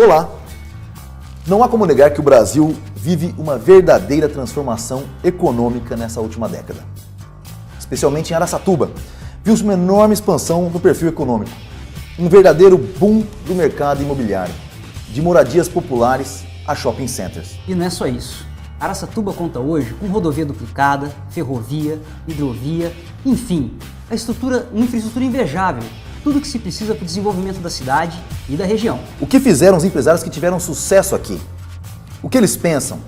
Olá! Não há como negar que o Brasil vive uma verdadeira transformação econômica nessa última década. Especialmente em Araçatuba, viu-se uma enorme expansão no perfil econômico. Um verdadeiro boom do mercado imobiliário, de moradias populares a shopping centers. E não é só isso. Araçatuba conta hoje com rodovia duplicada, ferrovia, hidrovia, enfim, uma infraestrutura invejável. Tudo que se precisa para o desenvolvimento da cidade e da região. O que fizeram os empresários que tiveram sucesso aqui? O que eles pensam?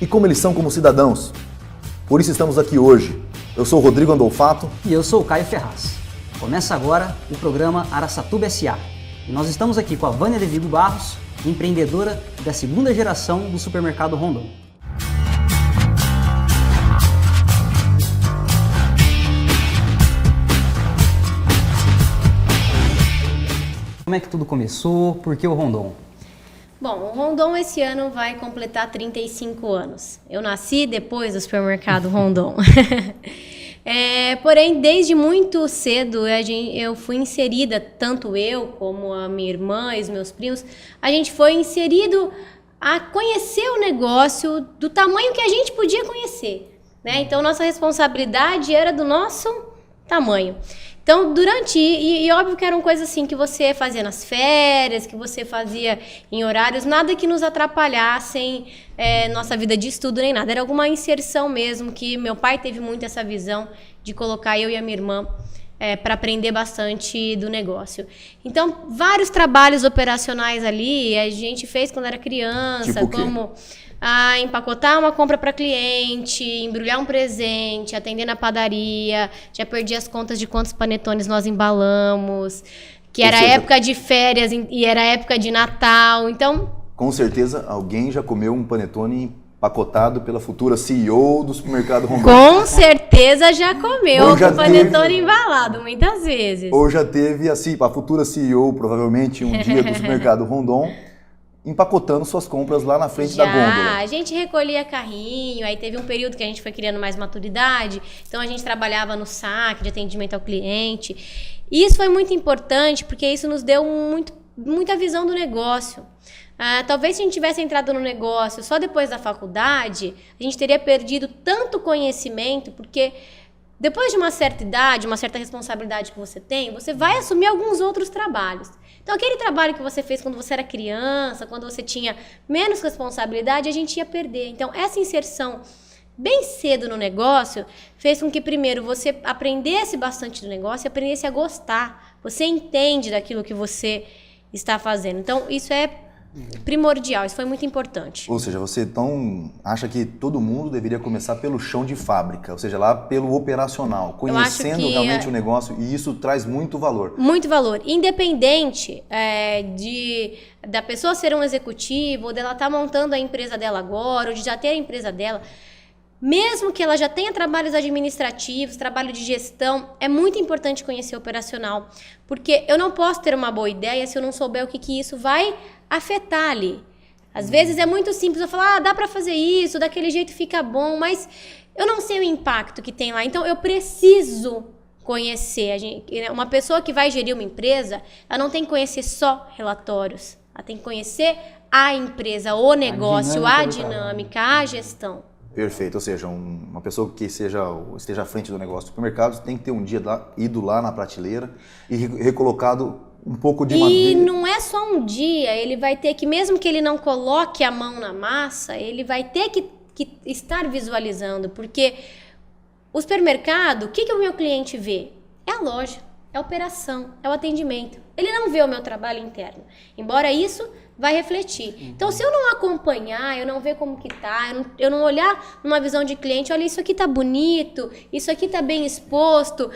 E como eles são como cidadãos? Por isso estamos aqui hoje. Eu sou o Rodrigo Andolfato. E eu sou o Caio Ferraz. Começa agora o programa Araçatuba S.A. E nós estamos aqui com a Vânia de Vigo Barros, empreendedora da segunda geração do supermercado Rondon. Como é que tudo começou? Por que o Rondon? Bom, o Rondon esse ano vai completar 35 anos. Eu nasci depois do supermercado Rondon. Porém, desde muito cedo eu fui inserida, tanto eu como a minha irmã e os meus primos, a gente foi inserido a conhecer o negócio do tamanho que a gente podia conhecer, né? Então, nossa responsabilidade era do nosso tamanho. Então, e óbvio que eram coisas assim que você fazia nas férias, que você fazia em horários, nada que nos atrapalhassem nossa vida de estudo nem nada. Era alguma inserção mesmo, que meu pai teve muito essa visão de colocar eu e a minha irmã para aprender bastante do negócio. Então, vários trabalhos operacionais ali a gente fez quando era criança, tipo o quê? Como empacotar uma compra para cliente, embrulhar um presente, atender na padaria. Já perdi as contas de quantos panetones nós embalamos, que era época de férias e era época de Natal, então... Com certeza alguém já comeu um panetone empacotado pela futura CEO do supermercado Rondon. Com certeza já comeu um panetone embalado, muitas vezes. Ou já teve a futura CEO, provavelmente, um dia do supermercado Rondon, empacotando suas compras lá na frente da gôndola. A gente recolhia carrinho, aí teve um período que a gente foi criando mais maturidade, então a gente trabalhava no saque de atendimento ao cliente. E isso foi muito importante, porque isso nos deu muita visão do negócio. Talvez se a gente tivesse entrado no negócio só depois da faculdade, a gente teria perdido tanto conhecimento, porque depois de uma certa idade, uma certa responsabilidade que você tem, você vai assumir alguns outros trabalhos. Então, aquele trabalho que você fez quando você era criança, quando você tinha menos responsabilidade, a gente ia perder. Então, essa inserção bem cedo no negócio fez com que, primeiro, você aprendesse bastante do negócio e aprendesse a gostar. Você entende daquilo que você está fazendo. Então, isso é primordial, isso foi muito importante. Ou seja, você então acha que todo mundo deveria começar pelo chão de fábrica, ou seja, lá pelo operacional, conhecendo realmente o negócio, e isso traz muito valor. Muito valor. Independente da pessoa ser um executivo, ou dela estar montando a empresa dela agora, ou de já ter a empresa dela, mesmo que ela já tenha trabalhos administrativos, trabalho de gestão, é muito importante conhecer o operacional, porque eu não posso ter uma boa ideia se eu não souber o que isso vai afetar ali. Às vezes é muito simples eu falar, dá para fazer isso, daquele jeito fica bom, mas eu não sei o impacto que tem lá. Então eu preciso conhecer. Uma pessoa que vai gerir uma empresa, ela não tem que conhecer só relatórios, ela tem que conhecer a empresa, o negócio, a dinâmica, a gestão. Perfeito, ou seja, uma pessoa que esteja à frente do negócio do supermercado tem que ter um dia ido lá na prateleira e recolocado um pouco de madeira. E não é só um dia, ele vai ter que, mesmo que ele não coloque a mão na massa, ele vai ter que estar visualizando, porque o supermercado, o que o meu cliente vê? É a loja, é a operação, é o atendimento. Ele não vê o meu trabalho interno, embora isso vai refletir. Então, se eu não acompanhar, eu não ver como que tá, eu não olhar numa visão de cliente, olha, isso aqui tá bonito, isso aqui tá bem exposto,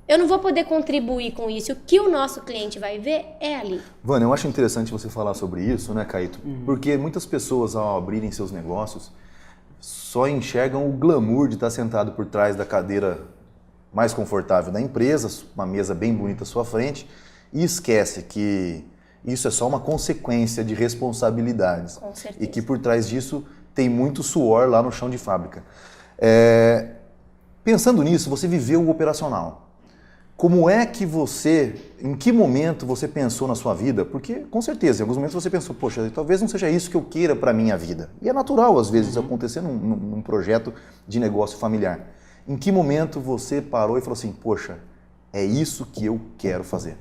eu não vou poder contribuir com isso. O que o nosso cliente vai ver é ali. Vânia, eu acho interessante você falar sobre isso, né, Caíto? Porque muitas pessoas, ao abrirem seus negócios, só enxergam o glamour de estar sentado por trás da cadeira mais confortável da empresa, uma mesa bem bonita à sua frente, e esquece que isso é só uma consequência de responsabilidades. Com certeza. E que por trás disso tem muito suor lá no chão de fábrica. Pensando nisso, você viveu o operacional. Como é que em que momento você pensou na sua vida? Porque, com certeza, em alguns momentos você pensou, poxa, talvez não seja isso que eu queira para a minha vida. E é natural, às vezes, acontecer num projeto de negócio familiar. Em que momento você parou e falou assim, poxa, é isso que eu quero fazer?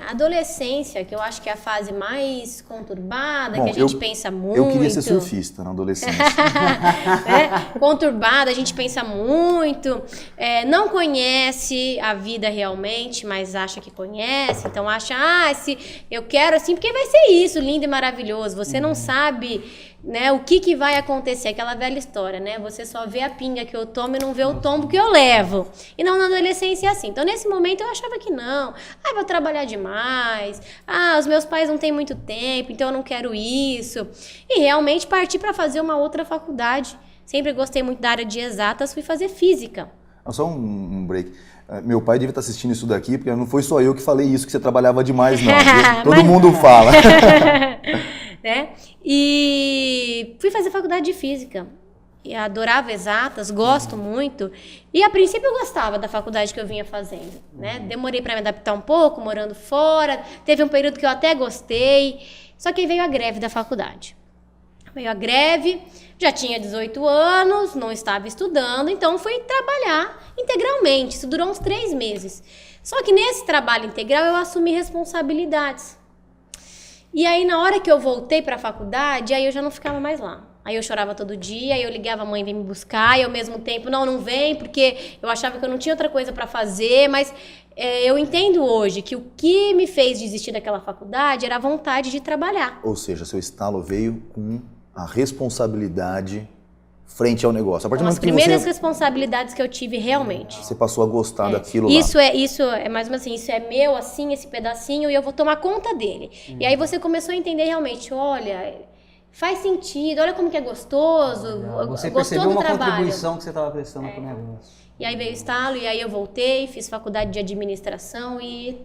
A adolescência, que eu acho que é a fase mais conturbada, Bom, que a gente pensa muito. Eu queria ser surfista na adolescência. Conturbada, a gente pensa muito, não conhece a vida realmente, mas acha que conhece, então acha, eu quero assim, porque vai ser isso, lindo e maravilhoso. Você não sabe, né, o que vai acontecer, aquela velha história, né? Você só vê a pinga que eu tomo e não vê o tombo que eu levo. E não, na adolescência é assim. Então, nesse momento, eu achava que não. Vou trabalhar demais. Os meus pais não têm muito tempo, então eu não quero isso. E realmente parti para fazer uma outra faculdade. Sempre gostei muito da área de exatas, fui fazer física. Só um break. Meu pai devia estar assistindo isso daqui, porque não foi só eu que falei isso, que você trabalhava demais, não. Todo mundo fala. Né? E fui fazer faculdade de física. E adorava exatas, gosto muito. E a princípio eu gostava da faculdade que eu vinha fazendo, né? Demorei para me adaptar um pouco, morando fora. Teve um período que eu até gostei. Só que aí veio a greve da faculdade. Veio a greve, já tinha 18 anos, não estava estudando, então fui trabalhar integralmente. Isso durou uns 3 meses. Só que nesse trabalho integral eu assumi responsabilidades. E aí, na hora que eu voltei para a faculdade, aí eu já não ficava mais lá. Aí eu chorava todo dia, aí eu ligava, a mãe vem me buscar, e ao mesmo tempo, não vem, porque eu achava que eu não tinha outra coisa para fazer, mas eu entendo hoje que o que me fez desistir daquela faculdade era a vontade de trabalhar. Ou seja, seu estalo veio com a responsabilidade frente ao negócio. A partir Então, do as primeiras responsabilidades que eu tive realmente. Você passou a gostar daquilo isso lá. Isso é mais ou menos assim, isso é meu, assim, esse pedacinho, e eu vou tomar conta dele. E aí você começou a entender realmente, olha, faz sentido, olha como que é gostoso, você gostou percebeu do uma trabalho. contribuição que você estava prestando para o negócio. E aí veio o estalo, e aí eu voltei, fiz faculdade de administração E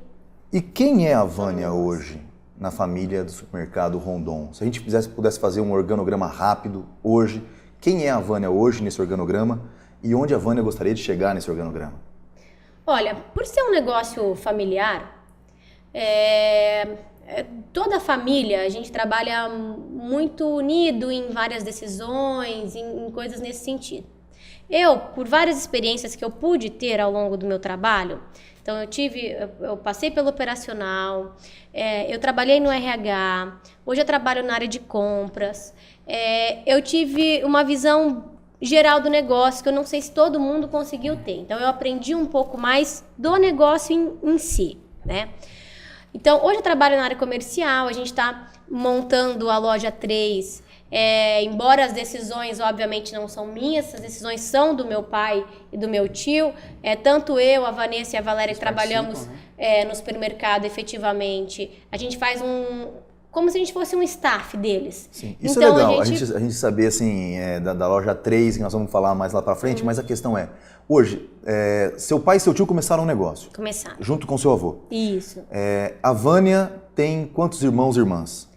quem é a Vânia hoje na família do supermercado Rondon? Se a gente pudesse fazer um organograma rápido hoje, quem é a Vânia hoje nesse organograma e onde a Vânia gostaria de chegar nesse organograma? Olha, por ser um negócio familiar, toda a família, a gente trabalha muito unido em várias decisões, em coisas nesse sentido. Eu, por várias experiências que eu pude ter ao longo do meu trabalho, então eu passei pelo operacional, eu trabalhei no RH, hoje eu trabalho na área de compras, eu tive uma visão geral do negócio que eu não sei se todo mundo conseguiu ter. Então eu aprendi um pouco mais do negócio em si, né? Então hoje eu trabalho na área comercial, a gente está montando a loja 3. Embora as decisões obviamente não são minhas, as decisões são do meu pai e do meu tio, tanto eu, a Vanessa e a Valéria que trabalhamos no supermercado efetivamente, a gente faz como se a gente fosse um staff deles. Sim, isso então, é legal, a gente saber assim, da loja 3, que nós vamos falar mais lá pra frente, mas a questão hoje, seu pai e seu tio começaram um negócio. Começaram. Junto com seu avô. Isso. A Vânia tem quantos irmãos e irmãs?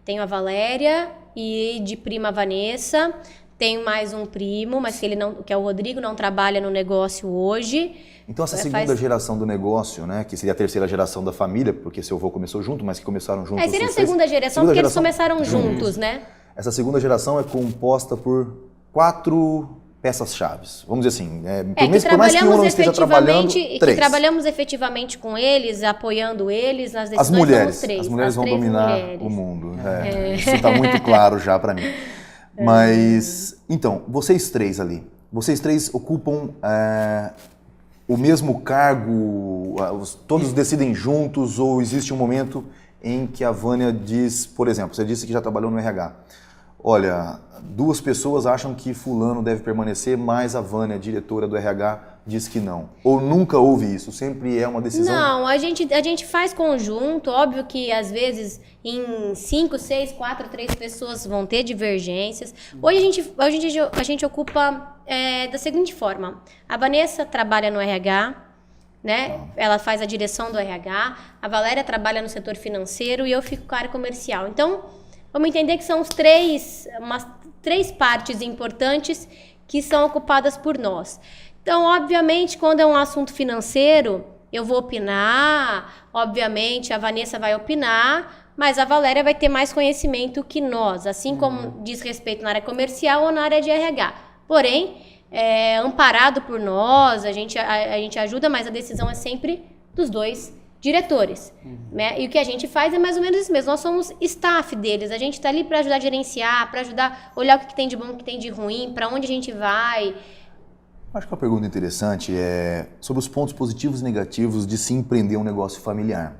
Tenho a Valéria e de prima a Vanessa. Tenho mais um primo, mas que é o Rodrigo, não trabalha no negócio hoje. Então essa segunda geração do negócio, né, que seria a terceira geração da família, porque seu avô começou junto, mas que começaram juntos. Seria a segunda geração, porque eles começaram juntos, né? Essa segunda geração é composta por 4 peças-chave. Vamos dizer assim, por mais que um não esteja trabalhando, 3. Que trabalhamos efetivamente com eles, apoiando eles nas decisões. As mulheres vão dominar o mundo. Isso está muito claro já para mim. Mas, então, vocês 3 ali, vocês 3 ocupam o mesmo cargo, todos decidem juntos, ou existe um momento em que a Vânia diz, por exemplo, você disse que já trabalhou no RH, olha, 2 pessoas acham que fulano deve permanecer, mas a Vânia, diretora do RH, diz que não. Ou nunca houve isso? Sempre é uma decisão? Não, a gente faz conjunto. Óbvio que às vezes em 5, 6, 4, 3 pessoas vão ter divergências. Hoje a gente ocupa da seguinte forma. A Vanessa trabalha no RH, né? Ela faz a direção do RH. A Valéria trabalha no setor financeiro e eu fico com a área comercial. Então, vamos entender que são umas 3 partes importantes que são ocupadas por nós. Então, obviamente, quando é um assunto financeiro, Eu vou opinar, obviamente a Vanessa vai opinar, mas a Valéria vai ter mais conhecimento que nós, assim como diz respeito na área comercial ou na área de RH. Porém, amparado por nós, a gente ajuda, mas a decisão é sempre dos dois diretores. Né? E o que a gente faz é mais ou menos isso mesmo. Nós somos staff deles, a gente está ali para ajudar a gerenciar, para ajudar a olhar o que tem de bom, o que tem de ruim, para onde a gente vai. Acho que uma pergunta interessante é sobre os pontos positivos e negativos de se empreender um negócio familiar.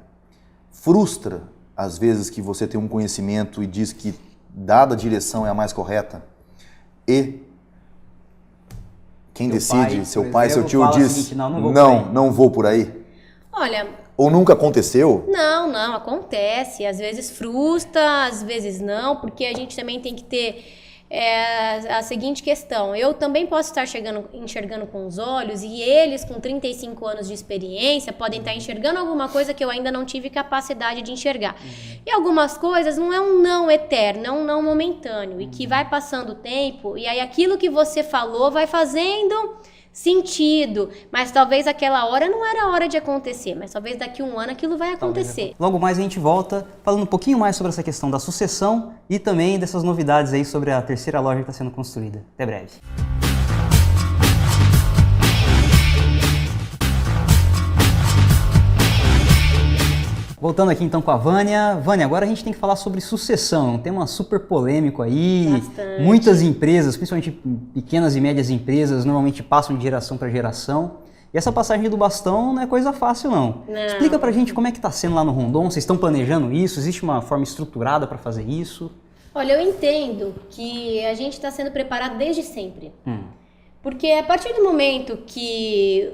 Frustra, às vezes, que você tem um conhecimento e diz que dada direção é a mais correta? E quem decide, seu pai, seu tio diz, não vou por aí? Olha... Ou nunca aconteceu? Não, acontece. Às vezes frustra, às vezes não, porque a gente também tem que ter a seguinte questão. Eu também posso estar enxergando com os olhos e eles, com 35 anos de experiência, podem estar enxergando alguma coisa que eu ainda não tive capacidade de enxergar. E algumas coisas não é um não eterno, é um não momentâneo. E que vai passando o tempo e aí aquilo que você falou vai fazendo sentido, mas talvez aquela hora não era a hora de acontecer, mas talvez daqui a um ano aquilo vai acontecer. Logo mais a gente volta falando um pouquinho mais sobre essa questão da sucessão e também dessas novidades aí sobre a terceira loja que está sendo construída. Até breve. Voltando aqui então com a Vânia. Vânia, agora a gente tem que falar sobre sucessão, um tema super polêmico aí. Bastante. Muitas empresas, principalmente pequenas e médias empresas, normalmente passam de geração para geração. E essa passagem do bastão não é coisa fácil não. Explica pra gente como é que está sendo lá no Rondon, vocês estão planejando isso? Existe uma forma estruturada para fazer isso? Olha, eu entendo que a gente está sendo preparado desde sempre. Porque a partir do momento que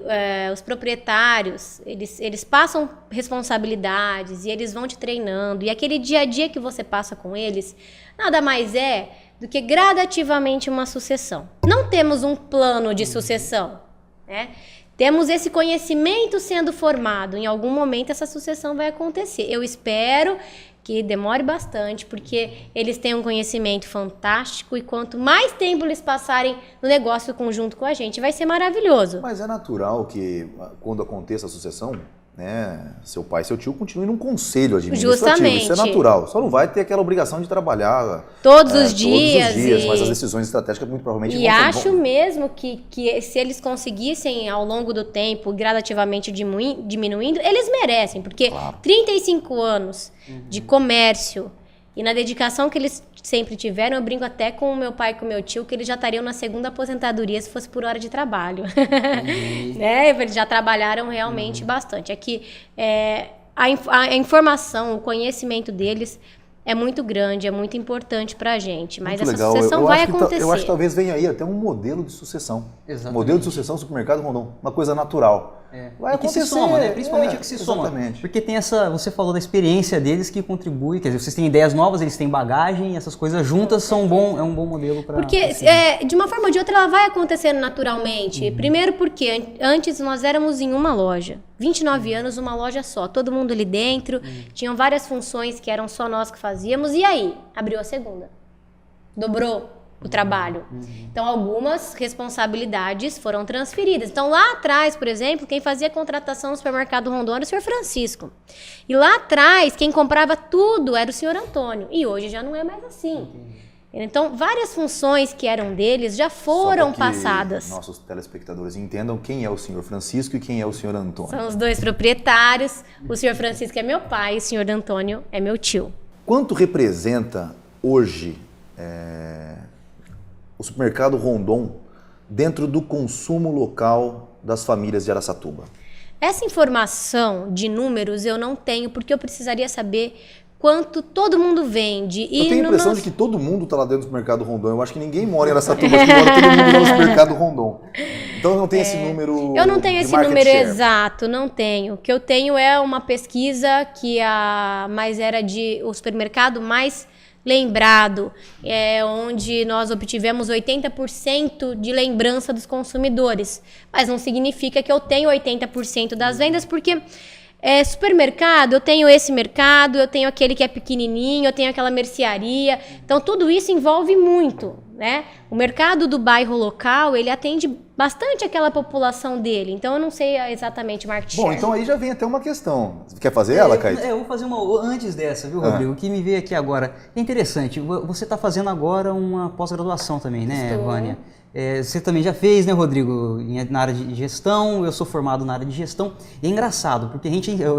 os proprietários, eles passam responsabilidades e eles vão te treinando, e aquele dia a dia que você passa com eles, nada mais é do que gradativamente uma sucessão. Não temos um plano de sucessão, né? Temos esse conhecimento sendo formado, em algum momento essa sucessão vai acontecer. Eu espero que demore bastante, porque eles têm um conhecimento fantástico e quanto mais tempo eles passarem no negócio conjunto com a gente, vai ser maravilhoso. Mas é natural que quando aconteça a sucessão, né, seu pai e seu tio continuem num conselho administrativo. Justamente. Isso é natural. Só não vai ter aquela obrigação de trabalhar todos os dias, mas as decisões estratégicas muito provavelmente vão... E acho mesmo que se eles conseguissem ao longo do tempo gradativamente diminuindo, eles merecem, porque 35 anos de comércio e na dedicação que eles sempre tiveram, eu brinco até com o meu pai e com o meu tio, que eles já estariam na segunda aposentadoria se fosse por hora de trabalho. Né? Eles já trabalharam realmente bastante. É que a informação, o conhecimento deles é muito grande, é muito importante para a gente, mas muito essa legal. sucessão vai acontecer. Eu acho que talvez venha aí até um modelo de sucessão. Exatamente. Modelo de sucessão supermercado Rondon, uma coisa natural. Vai acontecer. Que se soma, né? Principalmente o que se soma. Exatamente. Porque tem você falou da experiência deles que contribui, quer dizer, vocês têm ideias novas, eles têm bagagem, essas coisas juntas é um bom modelo para... Porque, de uma forma ou de outra, ela vai acontecendo naturalmente. Primeiro porque antes nós éramos em uma loja. 29 anos, uma loja só. Todo mundo ali dentro, tinham várias funções que eram só nós que fazíamos. E aí? Abriu a segunda. Dobrou o trabalho. Então, algumas responsabilidades foram transferidas. Então, lá atrás, por exemplo, quem fazia contratação no supermercado Rondon era o senhor Francisco. E lá atrás, quem comprava tudo era o senhor Antônio. E hoje já não é mais assim. Então, várias funções que eram deles já foram passadas. Nossos telespectadores entendam quem é o senhor Francisco e quem é o senhor Antônio. São os dois proprietários. O senhor Francisco é meu pai e o senhor Antônio é meu tio. Quanto representa hoje o supermercado Rondon dentro do consumo local das famílias de Araçatuba? Essa informação de números eu não tenho, porque eu precisaria saber quanto todo mundo vende. Eu tenho a impressão de que todo mundo está lá dentro do supermercado Rondon. Eu acho que ninguém mora em Araçatuba, acho que mora todo mundo lá no supermercado Rondon. Então eu não tenho esse número. Eu não tenho de esse market número share. exato, não tenho. O que eu tenho é uma pesquisa que mais era de o supermercado mais lembrado, onde nós obtivemos 80% de lembrança dos consumidores. Mas não significa que eu tenho 80% das vendas, porque Supermercado, eu tenho esse mercado, eu tenho aquele que é pequenininho, eu tenho aquela mercearia. Então, tudo isso envolve muito, né? O mercado do bairro local, ele atende bastante aquela população dele. Então, eu não sei exatamente o market share. Bom, então aí já vem até uma questão. Você quer fazer ela, Caíto? Eu vou fazer uma antes dessa, viu, Rodrigo? O que me veio aqui agora é interessante. Você está fazendo agora uma pós-graduação também, né, Estou. Vânia? Você também já fez, né, Rodrigo, na área de gestão, eu sou formado na área de gestão. E é engraçado, porque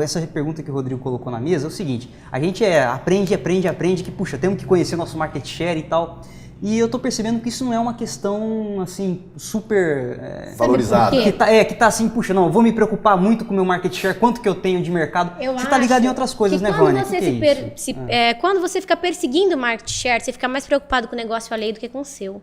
essa pergunta que o Rodrigo colocou na mesa é o seguinte, a gente aprende que, puxa, temos que conhecer nosso market share e tal. E eu tô percebendo que isso não é uma questão, assim, super... valorizada. Que tá assim, puxa, não, eu vou me preocupar muito com o meu market share, quanto que eu tenho de mercado. Você tá ligado em outras coisas, né, Vânia? Quando você fica perseguindo o market share, você fica mais preocupado com o negócio alheio do que com o seu.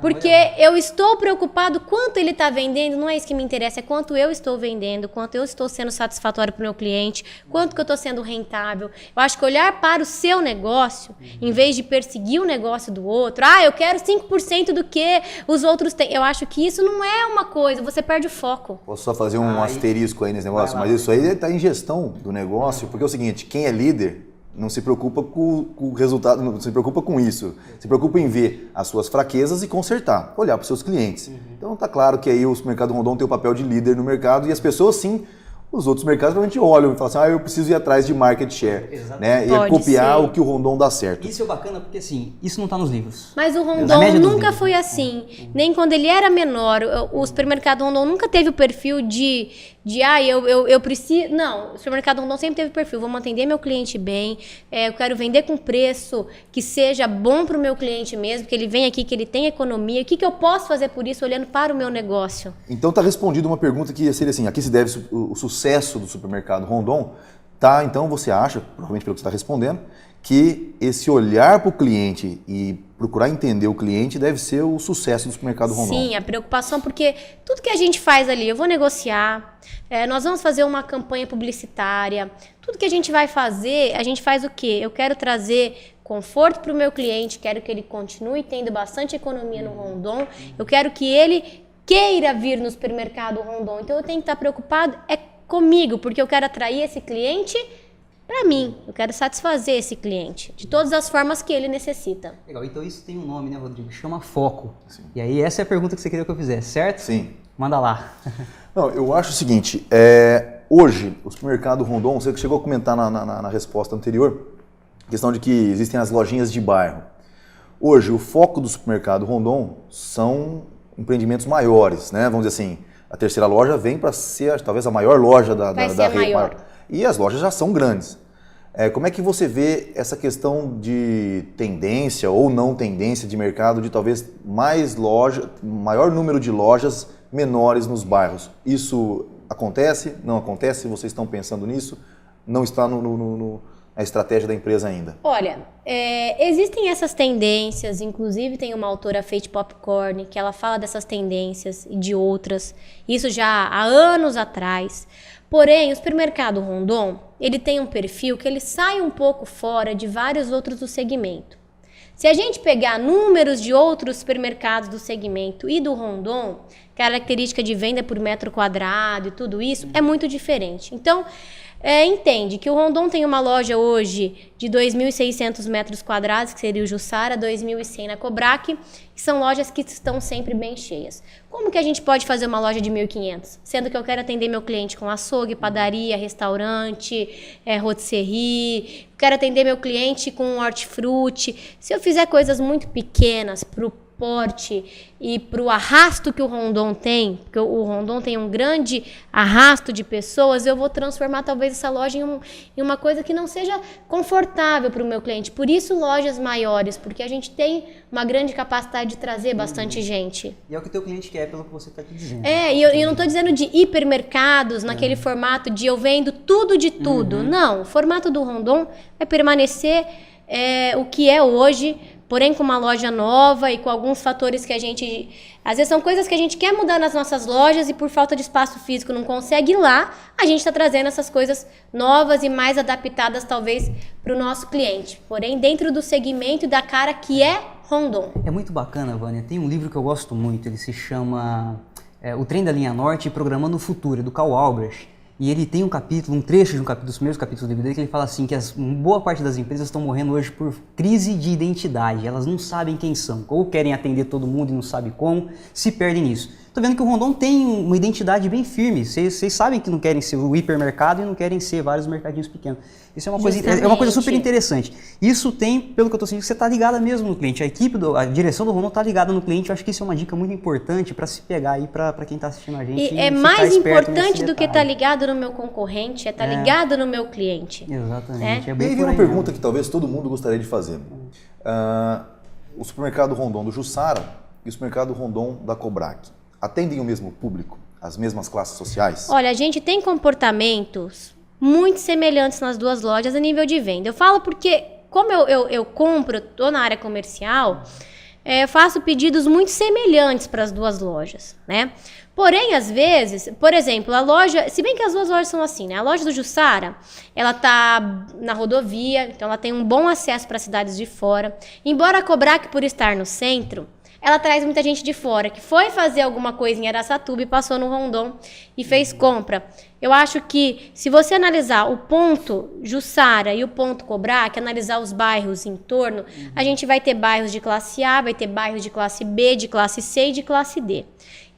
Porque eu estou preocupado quanto ele está vendendo, não é isso que me interessa, é quanto eu estou vendendo, quanto eu estou sendo satisfatório para o meu cliente, quanto que eu estou sendo rentável. Eu acho que olhar para o seu negócio, em vez de perseguir o negócio do outro, eu quero 5% do que os outros têm. Eu acho que isso não é uma coisa, você perde o foco. Posso só fazer um asterisco aí nesse negócio? Mas isso aí está em gestão do negócio, porque é o seguinte, quem é líder não se preocupa com o resultado, não se preocupa com isso. Se preocupa em ver as suas fraquezas e consertar, olhar para os seus clientes. Então tá claro que aí o Supermercado Rondon tem o papel de líder no mercado e as pessoas sim, os outros mercados realmente olham e falam assim, eu preciso ir atrás de market share, né? E copiar o que o Rondon dá certo. Isso é bacana porque assim, isso não está nos livros. Mas o Rondon nunca foi assim, nem quando ele era menor. O Supermercado Rondon nunca teve o perfil eu preciso... Não, o Supermercado Rondon sempre teve o perfil, vamos atender meu cliente bem, eu quero vender com preço que seja bom para o meu cliente mesmo, que ele venha aqui, que ele tenha economia, o que eu posso fazer por isso olhando para o meu negócio? Então tá respondida uma pergunta que seria assim, a que se deve o sucesso do Supermercado Rondon? Tá, então você acha, provavelmente pelo que você está respondendo, que esse olhar para o cliente e procurar entender o cliente deve ser o sucesso do Supermercado Rondon. Sim, a preocupação, porque tudo que a gente faz ali, eu vou negociar, nós vamos fazer uma campanha publicitária, tudo que a gente vai fazer, a gente faz o quê? Eu quero trazer conforto para o meu cliente, quero que ele continue tendo bastante economia no Rondon, eu quero que ele queira vir no Supermercado Rondon, então eu tenho que estar preocupado comigo, porque eu quero atrair esse cliente para mim, eu quero satisfazer esse cliente de todas as formas que ele necessita. Legal, então isso tem um nome, né, Rodrigo? Chama foco. Sim. E aí essa é a pergunta que você queria que eu fizesse, certo? Sim. Manda lá. Não, eu acho o seguinte, hoje o Supermercado Rondon, você chegou a comentar na resposta anterior, a questão de que existem as lojinhas de bairro. Hoje o foco do Supermercado Rondon são empreendimentos maiores, né? Vamos dizer assim, a terceira loja vem para ser talvez a maior loja da rede. E as lojas já são grandes. Como é que você vê essa questão de tendência ou não tendência de mercado de talvez maior número de lojas menores nos bairros? Isso acontece? Não acontece? Vocês estão pensando nisso? Não está na estratégia da empresa ainda? Olha, existem essas tendências, inclusive tem uma autora, Faith Popcorn, que ela fala dessas tendências e de outras, isso já há anos atrás. Porém, o Supermercado Rondon, ele tem um perfil que ele sai um pouco fora de vários outros do segmento. Se a gente pegar números de outros supermercados do segmento e do Rondon, característica de venda por metro quadrado e tudo isso, é muito diferente. Então, entende que o Rondon tem uma loja hoje de 2.600 metros quadrados, que seria o Jussara, 2.100 na Cobrac, que são lojas que estão sempre bem cheias. Como que a gente pode fazer uma loja de 1.500? Sendo que eu quero atender meu cliente com açougue, padaria, restaurante, rotisserie, quero atender meu cliente com hortifruti. Se eu fizer coisas muito pequenas para o porte e para o arrasto que o Rondon tem, porque o Rondon tem um grande arrasto de pessoas, eu vou transformar talvez essa loja em uma coisa que não seja confortável para o meu cliente. Por isso lojas maiores, porque a gente tem uma grande capacidade de trazer bastante gente. E é o que o teu cliente quer, pelo que você está dizendo. E eu não estou dizendo de hipermercados, naquele formato de eu vendo tudo de tudo. Não, o formato do Rondon vai permanecer o que é hoje, porém com uma loja nova e com alguns fatores que a gente... Às vezes são coisas que a gente quer mudar nas nossas lojas e por falta de espaço físico não consegue ir lá, a gente está trazendo essas coisas novas e mais adaptadas talvez para o nosso cliente. Porém, dentro do segmento e da cara que é Rondon. É muito bacana, Vânia. Tem um livro que eu gosto muito, ele se chama O Trem da Linha Norte e Programando o Futuro, do Carl Albrecht. E ele tem um capítulo, um trecho de um capítulo, dos primeiros capítulos do livro dele, que ele fala assim, que boa parte das empresas estão morrendo hoje por crise de identidade. Elas não sabem quem são, ou querem atender todo mundo e não sabem como, se perdem nisso. Tô vendo que o Rondon tem uma identidade bem firme. Vocês sabem que não querem ser o hipermercado e não querem ser vários mercadinhos pequenos. Isso é uma coisa super interessante. Isso tem, pelo que eu tô sentindo, que você tá ligada mesmo no cliente. A direção do Rondon tá ligada no cliente. Eu acho que isso é uma dica muito importante para se pegar aí para quem tá assistindo a gente. E é mais importante do que estar ligado no meu concorrente, é estar ligado no meu cliente. Exatamente. E aí vem uma pergunta que talvez todo mundo gostaria de fazer. O supermercado Rondon do Jussara e o supermercado Rondon da Cobrac atendem o mesmo público, as mesmas classes sociais? Olha, a gente tem comportamentos muito semelhantes nas duas lojas a nível de venda. Eu falo porque, como eu compro, estou na área comercial, eu faço pedidos muito semelhantes para as duas lojas, né? Porém, às vezes, por exemplo, a loja, se bem que as duas lojas são assim, né? A loja do Jussara, ela tá na rodovia, então ela tem um bom acesso para cidades de fora. Embora a Cobrac, por estar no centro, ela traz muita gente de fora, que foi fazer alguma coisa em Araçatuba e passou no Rondon e fez compra. Eu acho que, se você analisar o ponto Jussara e o ponto Cobrac, analisar os bairros em torno, a gente vai ter bairros de classe A, vai ter bairros de classe B, de classe C e de classe D.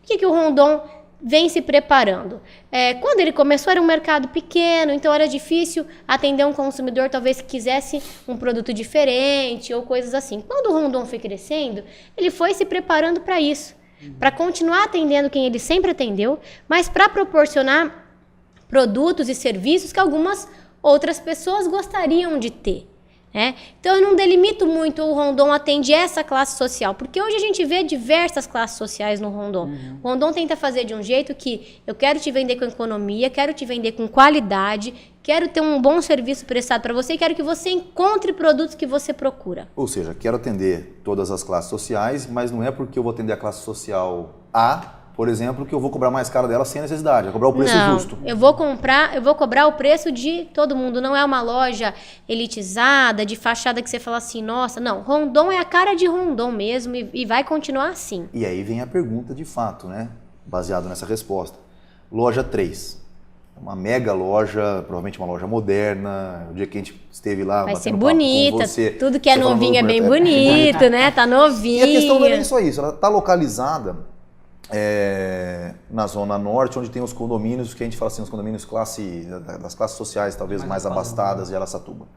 O que o Rondon vem se preparando? Quando ele começou era um mercado pequeno, então era difícil atender um consumidor talvez que quisesse um produto diferente ou coisas assim. Quando o Rondon foi crescendo, ele foi se preparando para isso, para continuar atendendo quem ele sempre atendeu, mas para proporcionar produtos e serviços que algumas outras pessoas gostariam de ter. Então eu não delimito muito o Rondon atende essa classe social, porque hoje a gente vê diversas classes sociais no Rondon. O Rondon tenta fazer de um jeito que eu quero te vender com economia, quero te vender com qualidade, quero ter um bom serviço prestado para você e quero que você encontre produtos que você procura. Ou seja, quero atender todas as classes sociais, mas não é porque eu vou atender a classe social A, por exemplo, que eu vou cobrar mais caro dela sem necessidade, eu vou cobrar o preço justo. Eu vou cobrar o preço de todo mundo, não é uma loja elitizada, de fachada que você fala assim, nossa, não, Rondon é a cara de Rondon mesmo e vai continuar assim. E aí vem a pergunta de fato, né? Baseado nessa resposta. Loja 3. Uma mega loja, provavelmente uma loja moderna. O dia que a gente esteve lá, vai ser bonita, tudo que é novinho é bem bonito, bonito, né? Tá novinho. E a questão não é nem só isso, ela está localizada na Zona Norte, onde tem os condomínios, que a gente fala assim, os condomínios das classes sociais, talvez mais abastadas de Araçatuba.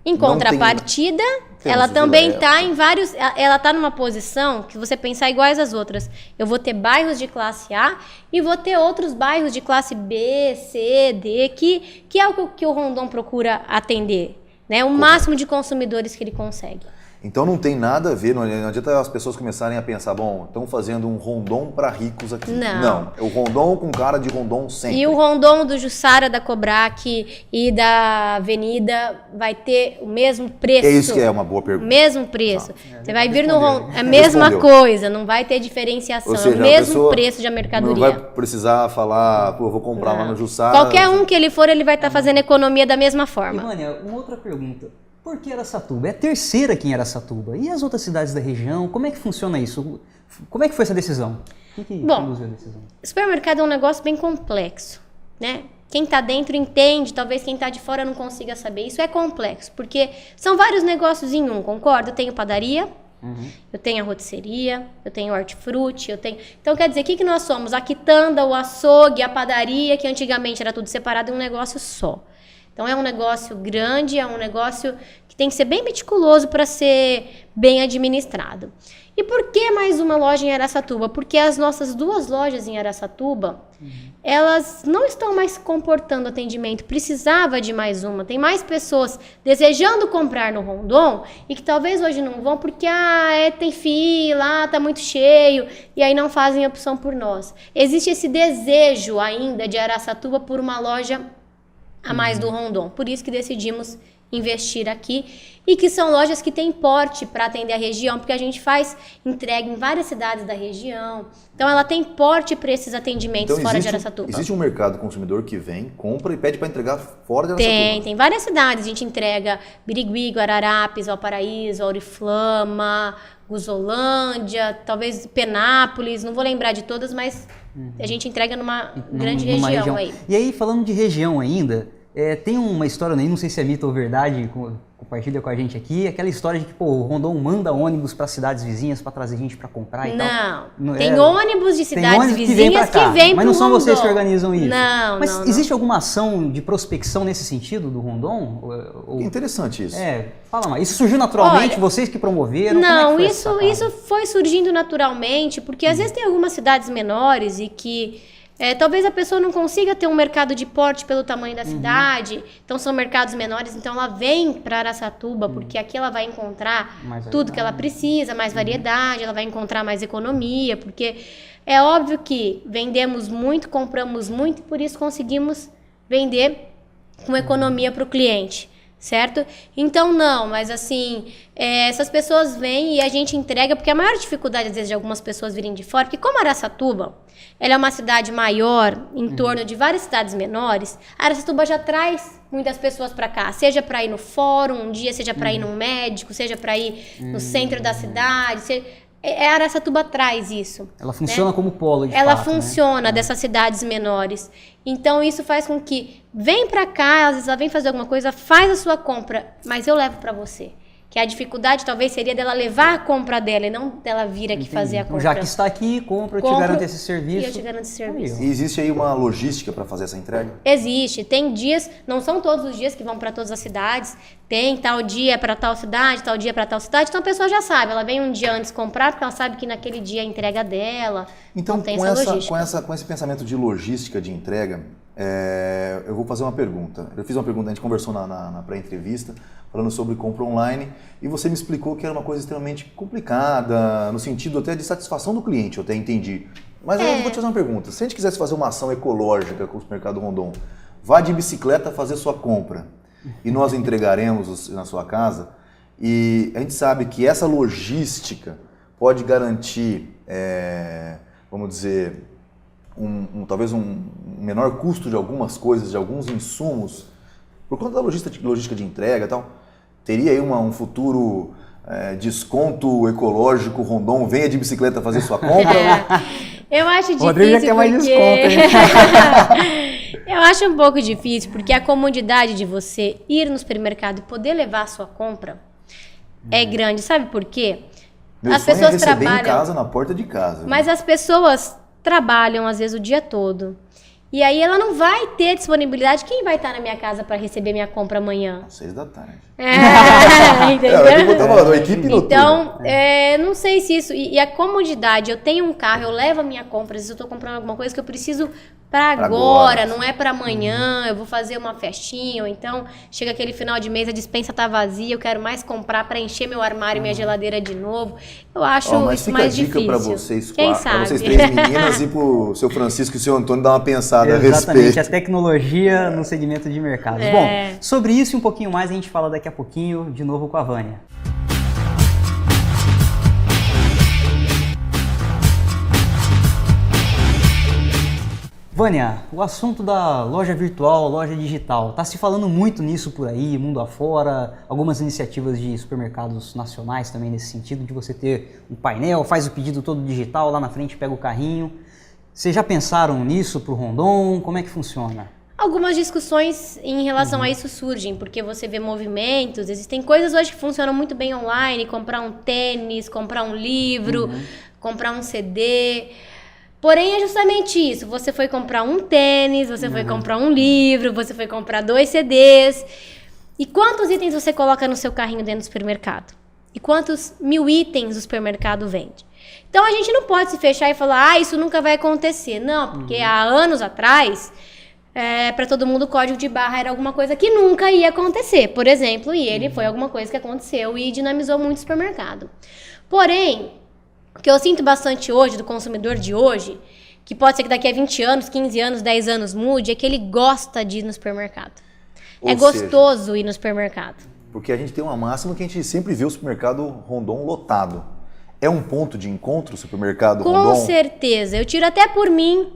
Em contrapartida, ela também está em vários... Ela está numa posição que você pensar iguais às outras. Eu vou ter bairros de classe A e vou ter outros bairros de classe B, C, D, que é o que o Rondon procura atender, né? O máximo de consumidores que ele consegue. Então não tem nada a ver, não adianta as pessoas começarem a pensar, bom, estão fazendo um Rondon para ricos aqui. Não, é o Rondon com cara de Rondon sempre. E o Rondon do Jussara, da Cobrac e da Avenida vai ter o mesmo preço. É isso que é uma boa pergunta. Mesmo preço. Você vai vir no Rondon, é a mesma coisa, não vai ter diferenciação, ou seja, é o mesmo preço de mercadoria. Não vai precisar falar, pô, eu vou comprar lá no Jussara. Qualquer um que ele for, ele vai estar fazendo economia da mesma forma. E, Vânia, uma outra pergunta. Por que Araçatuba? É a terceira aqui em Araçatuba. E as outras cidades da região? Como é que funciona isso? Como é que foi essa decisão? O que conduziu a decisão? Supermercado é um negócio bem complexo, né? Quem está dentro entende, talvez quem está de fora não consiga saber. Isso é complexo, porque são vários negócios em um, concorda? Eu tenho padaria, eu tenho a rotisseria, eu tenho hortifruti, eu tenho... Então, quer dizer, o que nós somos? A quitanda, o açougue, a padaria, que antigamente era tudo separado em um negócio só. Então, é um negócio grande, é um negócio que tem que ser bem meticuloso para ser bem administrado. E por que mais uma loja em Araçatuba? Porque as nossas duas lojas em Araçatuba, elas não estão mais comportando atendimento. Precisava de mais uma. Tem mais pessoas desejando comprar no Rondon e que talvez hoje não vão porque tem fila, tá muito cheio, e aí não fazem opção por nós. Existe esse desejo ainda de Araçatuba por uma loja a mais do Rondon. Por isso que decidimos investir aqui e que são lojas que têm porte para atender a região, porque a gente faz entrega em várias cidades da região. Então ela tem porte para esses atendimentos fora de Araçatuba. Existe um mercado consumidor que vem, compra e pede para entregar fora de Araçatuba? Tem várias cidades. A gente entrega Birigui, Guararapes, Valparaíso, Auriflama, Guzolândia, talvez Penápolis, não vou lembrar de todas, mas a gente entrega numa grande região aí. E aí, falando de região ainda, tem uma história aí, não sei se é mito ou verdade, compartilha com a gente aqui, aquela história de que o Rondon manda ônibus para cidades vizinhas para trazer gente para comprar e tal. Não, tem ônibus de cidades ônibus vizinhas que vêm para Mas não são vocês que organizam isso? Não, Mas existe alguma ação de prospecção nesse sentido do Rondon? Interessante isso. Fala mais. Isso surgiu naturalmente? Vocês que promoveram? Não, isso foi surgindo naturalmente, porque às vezes tem algumas cidades menores e que talvez a pessoa não consiga ter um mercado de porte pelo tamanho da cidade, então são mercados menores, então ela vem para Araçatuba, porque aqui ela vai encontrar tudo que ela precisa, mais variedade, ela vai encontrar mais economia, porque é óbvio que vendemos muito, compramos muito, e por isso conseguimos vender com economia para o cliente. Certo? Então, não, mas assim, essas pessoas vêm e a gente entrega, porque a maior dificuldade, às vezes, de algumas pessoas virem de fora, porque como Araçatuba, ela é uma cidade maior, em torno de várias cidades menores, Araçatuba já traz muitas pessoas para cá, seja para ir no fórum um dia, seja para ir num médico, seja para ir no centro da cidade, Araçatuba traz isso. Ela funciona como polo, de Ela fato, funciona dessas cidades menores. Então, isso faz com que vem pra cá, às vezes ela vem fazer alguma coisa, faz a sua compra, mas eu levo pra você. Que a dificuldade talvez seria dela levar a compra dela e não dela vir aqui fazer a compra. Já que está aqui, compra, eu te garanto esse serviço. E eu te garanto esse serviço. E existe aí uma logística para fazer essa entrega? Existe. Tem dias, não são todos os dias que vão para todas as cidades. Tem tal dia para tal cidade, tal dia para tal cidade. Então a pessoa já sabe. Ela vem um dia antes comprar, porque ela sabe que naquele dia a entrega dela. Então, tem essa logística. Com esse pensamento de logística de entrega, eu vou fazer uma pergunta. Eu fiz uma pergunta, a gente conversou na pré-entrevista, falando sobre compra online, e você me explicou que era uma coisa extremamente complicada, no sentido até de satisfação do cliente, eu até entendi. Mas aí eu vou te fazer uma pergunta. Se a gente quisesse fazer uma ação ecológica com o Supermercado Rondon, vá de bicicleta fazer sua compra e nós entregaremos na sua casa, e a gente sabe que essa logística pode garantir, vamos dizer, talvez um menor custo de algumas coisas, de alguns insumos, por conta da logística de entrega e tal. Teria aí um futuro desconto ecológico, Rondon, venha de bicicleta fazer sua compra? Eu acho difícil. O Rodrigo já quer mais desconto, hein? Eu acho um pouco difícil, porque a comodidade de você ir no supermercado e poder levar a sua compra é grande. Sabe por quê? As pessoas trabalham em casa, na porta de casa. Mas as pessoas trabalham, às vezes, o dia todo. E aí ela não vai ter disponibilidade. Quem vai estar na minha casa para receber minha compra amanhã? Às 6 da tarde. Entendeu? Eu tava falando, a equipe noturna. Então, não sei se isso... E a comodidade, eu tenho um carro, eu levo a minha compra. Às vezes eu tô comprando alguma coisa que eu preciso para agora, não é para amanhã. Eu vou fazer uma festinha, ou então chega aquele final de mês, a despensa tá vazia, eu quero mais comprar para encher meu armário e minha geladeira de novo. Eu acho isso mais difícil. Mas fica a dica para vocês, Quem sabe? Pra vocês três meninas e pro seu Francisco e seu Antônio dar uma pensada a respeito. Exatamente, a tecnologia no segmento de mercado. Bom, sobre isso e um pouquinho mais a gente fala daqui a pouquinho, de novo com a Vânia. Vânia, o assunto da loja virtual, loja digital, está se falando muito nisso por aí, mundo afora, algumas iniciativas de supermercados nacionais também nesse sentido, de você ter um painel, faz o pedido todo digital, lá na frente pega o carrinho. Vocês já pensaram nisso para o Rondon? Como é que funciona? Algumas discussões em relação a isso surgem, porque você vê movimentos, existem coisas hoje que funcionam muito bem online, comprar um tênis, comprar um livro, comprar um CD... Porém, é justamente isso. Você foi comprar um tênis, você foi comprar um livro, você foi comprar 2 CDs. E quantos itens você coloca no seu carrinho dentro do supermercado? E quantos 1000 itens o supermercado vende? Então, a gente não pode se fechar e falar, isso nunca vai acontecer. Não, porque há anos atrás, para todo mundo, o código de barra era alguma coisa que nunca ia acontecer. Por exemplo, e ele foi alguma coisa que aconteceu e dinamizou muito o supermercado. Porém... O que eu sinto bastante hoje, do consumidor de hoje, que pode ser que daqui a 20 anos, 15 anos, 10 anos mude, é que ele gosta de ir no supermercado. Gostoso ir no supermercado. Porque a gente tem uma máxima que a gente sempre vê o supermercado Rondon lotado. É um ponto de encontro o supermercado Rondon? Com certeza. Eu tiro até por mim.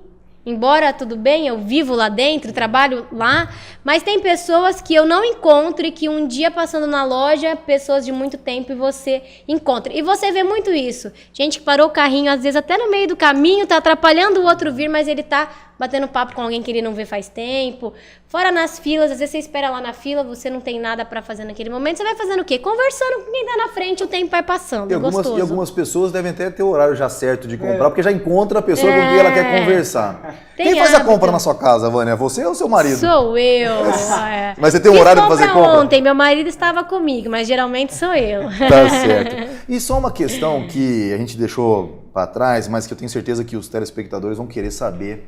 embora tudo bem, eu vivo lá dentro, trabalho lá, mas tem pessoas que eu não encontro e que um dia passando na loja, pessoas de muito tempo, e você encontra. E você vê muito isso. Gente que parou o carrinho, às vezes até no meio do caminho, tá atrapalhando o outro vir, mas ele tá batendo papo com alguém que ele não vê faz tempo. Fora nas filas, às vezes você espera lá na fila, você não tem nada pra fazer naquele momento, você vai fazendo o quê? Conversando com quem tá na frente, o tempo vai passando, E algumas pessoas devem até ter o horário já certo de comprar, porque já encontra a pessoa com quem ela quer conversar. Quem faz a compra na sua casa, Vânia? Você ou seu marido? Sou eu. Mas você tem um horário pra fazer compra? Ontem, meu marido estava comigo, mas geralmente sou eu. Tá certo. E só uma questão que a gente deixou pra trás, mas que eu tenho certeza que os telespectadores vão querer saber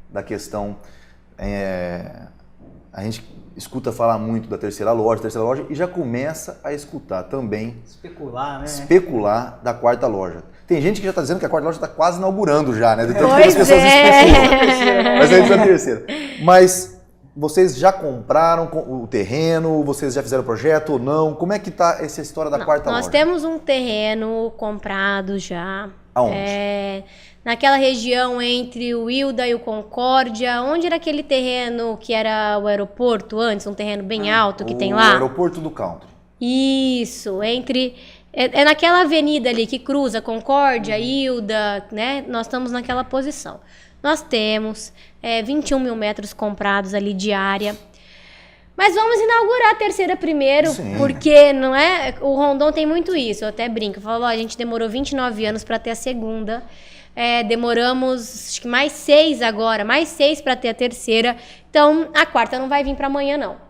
da questão. A gente escuta falar muito da terceira loja, e já começa a escutar também Especular, né? Especular da quarta loja. Tem gente que já está dizendo que a quarta loja está quase inaugurando já, né? De tanto que Pois as pessoas é. especulam. Mas aí é a terceira. Mas vocês já compraram o terreno? Vocês já fizeram o projeto ou não? Como é que está essa história da quarta loja? Nós temos um terreno comprado já. Aonde? Naquela região entre o Hilda e o Concórdia, onde era aquele terreno que era o aeroporto antes, um terreno bem alto que tem lá? O aeroporto do Country. Isso, é naquela avenida ali que cruza Concórdia, Hilda, né? Nós estamos naquela posição. Nós temos 21 mil metros comprados ali de área. Mas vamos inaugurar a terceira primeiro, Sim. porque não é, o Rondon tem muito isso, eu até brinco, eu falo, a gente demorou 29 anos para ter a segunda, demoramos acho que mais 6 agora, mais 6 para ter a terceira, então a quarta não vai vir para amanhã não.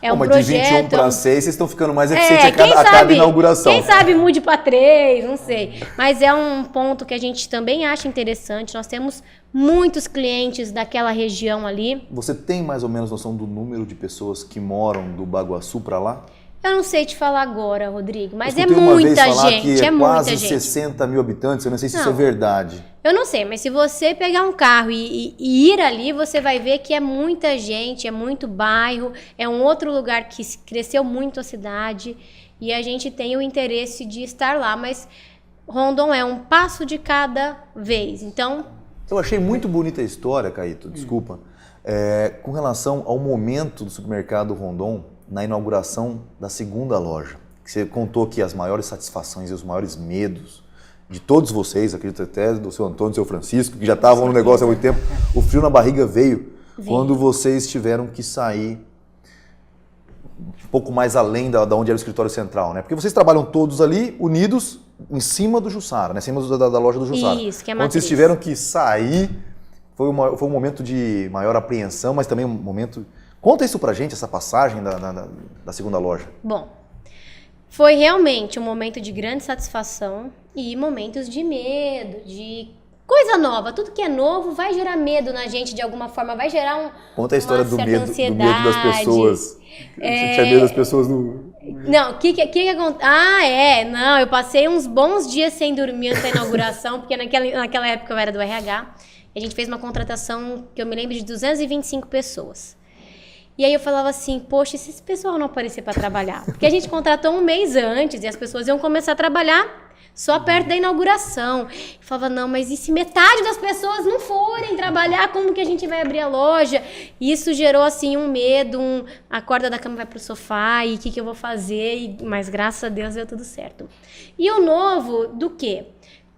É um mas projeto. De 21 para 6, vocês estão ficando mais eficientes a cada inauguração. Quem sabe mude para 3, não sei. Mas é um ponto que a gente também acha interessante. Nós temos muitos clientes daquela região ali. Você tem mais ou menos noção do número de pessoas que moram do Baguaçu para lá? Eu não sei te falar agora, Rodrigo, mas eu é uma vez muita falar gente, que é muita quase gente. 60 mil habitantes, eu não sei se isso é Não. verdade. Eu não sei, mas se você pegar um carro e ir ali, você vai ver que é muita gente, é muito bairro, é um outro lugar que cresceu muito a cidade e a gente tem o interesse de estar lá, mas Rondon é um passo de cada vez, então... Eu achei muito bonita a história, Caíto, desculpa, com relação ao momento do supermercado Rondon na inauguração da segunda loja. Você contou que as maiores satisfações e os maiores medos de todos vocês, acredito até do seu Antônio e do seu Francisco, que já estavam no negócio há muito tempo, o frio na barriga veio quando vocês tiveram que sair um pouco mais além da onde era o escritório central, né? Porque vocês trabalham todos ali, unidos, em cima do Jussara, né? Em cima da loja do Jussara. Isso, que é a Quando matriz. vocês tiveram que sair, foi um momento de maior apreensão, mas também um momento... Conta isso pra gente, essa passagem da segunda loja. Bom, foi realmente um momento de grande satisfação e momentos de medo, de coisa nova. Tudo que é novo vai gerar medo na gente de alguma forma, vai gerar Conta a história uma do certa medo ansiedade. das pessoas. Você tinha medo das pessoas no... Não, o que acontece? Não, eu passei uns bons dias sem dormir antes da inauguração, porque naquela época eu era do RH, e a gente fez uma contratação que eu me lembro de 225 pessoas. E aí eu falava assim, poxa, e se esse pessoal não aparecer para trabalhar? Porque a gente contratou um mês antes e as pessoas iam começar a trabalhar só perto da inauguração. Eu falava, não, mas e se metade das pessoas não forem trabalhar, como que a gente vai abrir a loja? E isso gerou, assim, um medo, a corda da cama vai pro sofá, e o que eu vou fazer? Mas graças a Deus deu tudo certo. E o novo, do quê?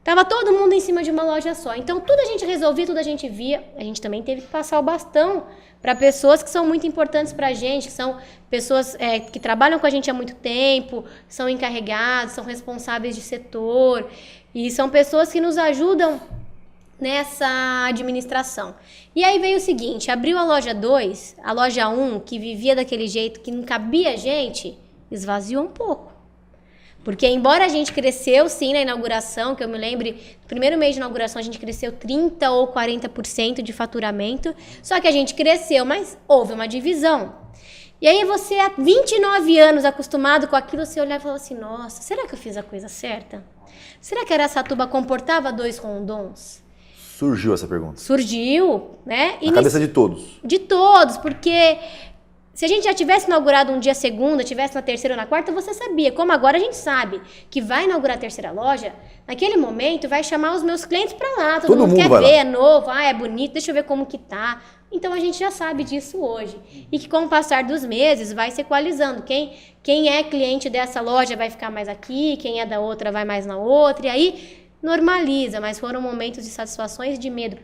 Tava todo mundo em cima de uma loja só. Então, tudo a gente resolvia, tudo a gente via. A gente também teve que passar o bastão para pessoas que são muito importantes para a gente, que são pessoas que trabalham com a gente há muito tempo, são encarregados, são responsáveis de setor, e são pessoas que nos ajudam nessa administração. E aí veio o seguinte, abriu a loja 2, a loja 1, que vivia daquele jeito, que não cabia gente, esvaziou um pouco. Porque embora a gente cresceu sim na inauguração, que eu me lembro, no primeiro mês de inauguração a gente cresceu 30% ou 40% de faturamento, só que a gente cresceu, mas houve uma divisão. E aí você, há 29 anos acostumado com aquilo, você olhava e falava assim, nossa, será que eu fiz a coisa certa? Será que Araçatuba comportava 2 Rondons? Surgiu essa pergunta. Surgiu, né? Na cabeça de todos. De todos, porque Se a gente já tivesse inaugurado um dia segunda, tivesse na terceira ou na quarta, você sabia. Como agora a gente sabe que vai inaugurar a terceira loja, naquele momento vai chamar os meus clientes para lá. Todo mundo quer ver, é novo, é bonito, deixa eu ver como que tá. Então a gente já sabe disso hoje. E que com o passar dos meses vai se equalizando. Quem é cliente dessa loja vai ficar mais aqui, quem é da outra vai mais na outra. E aí normaliza, mas foram momentos de satisfações e de medo.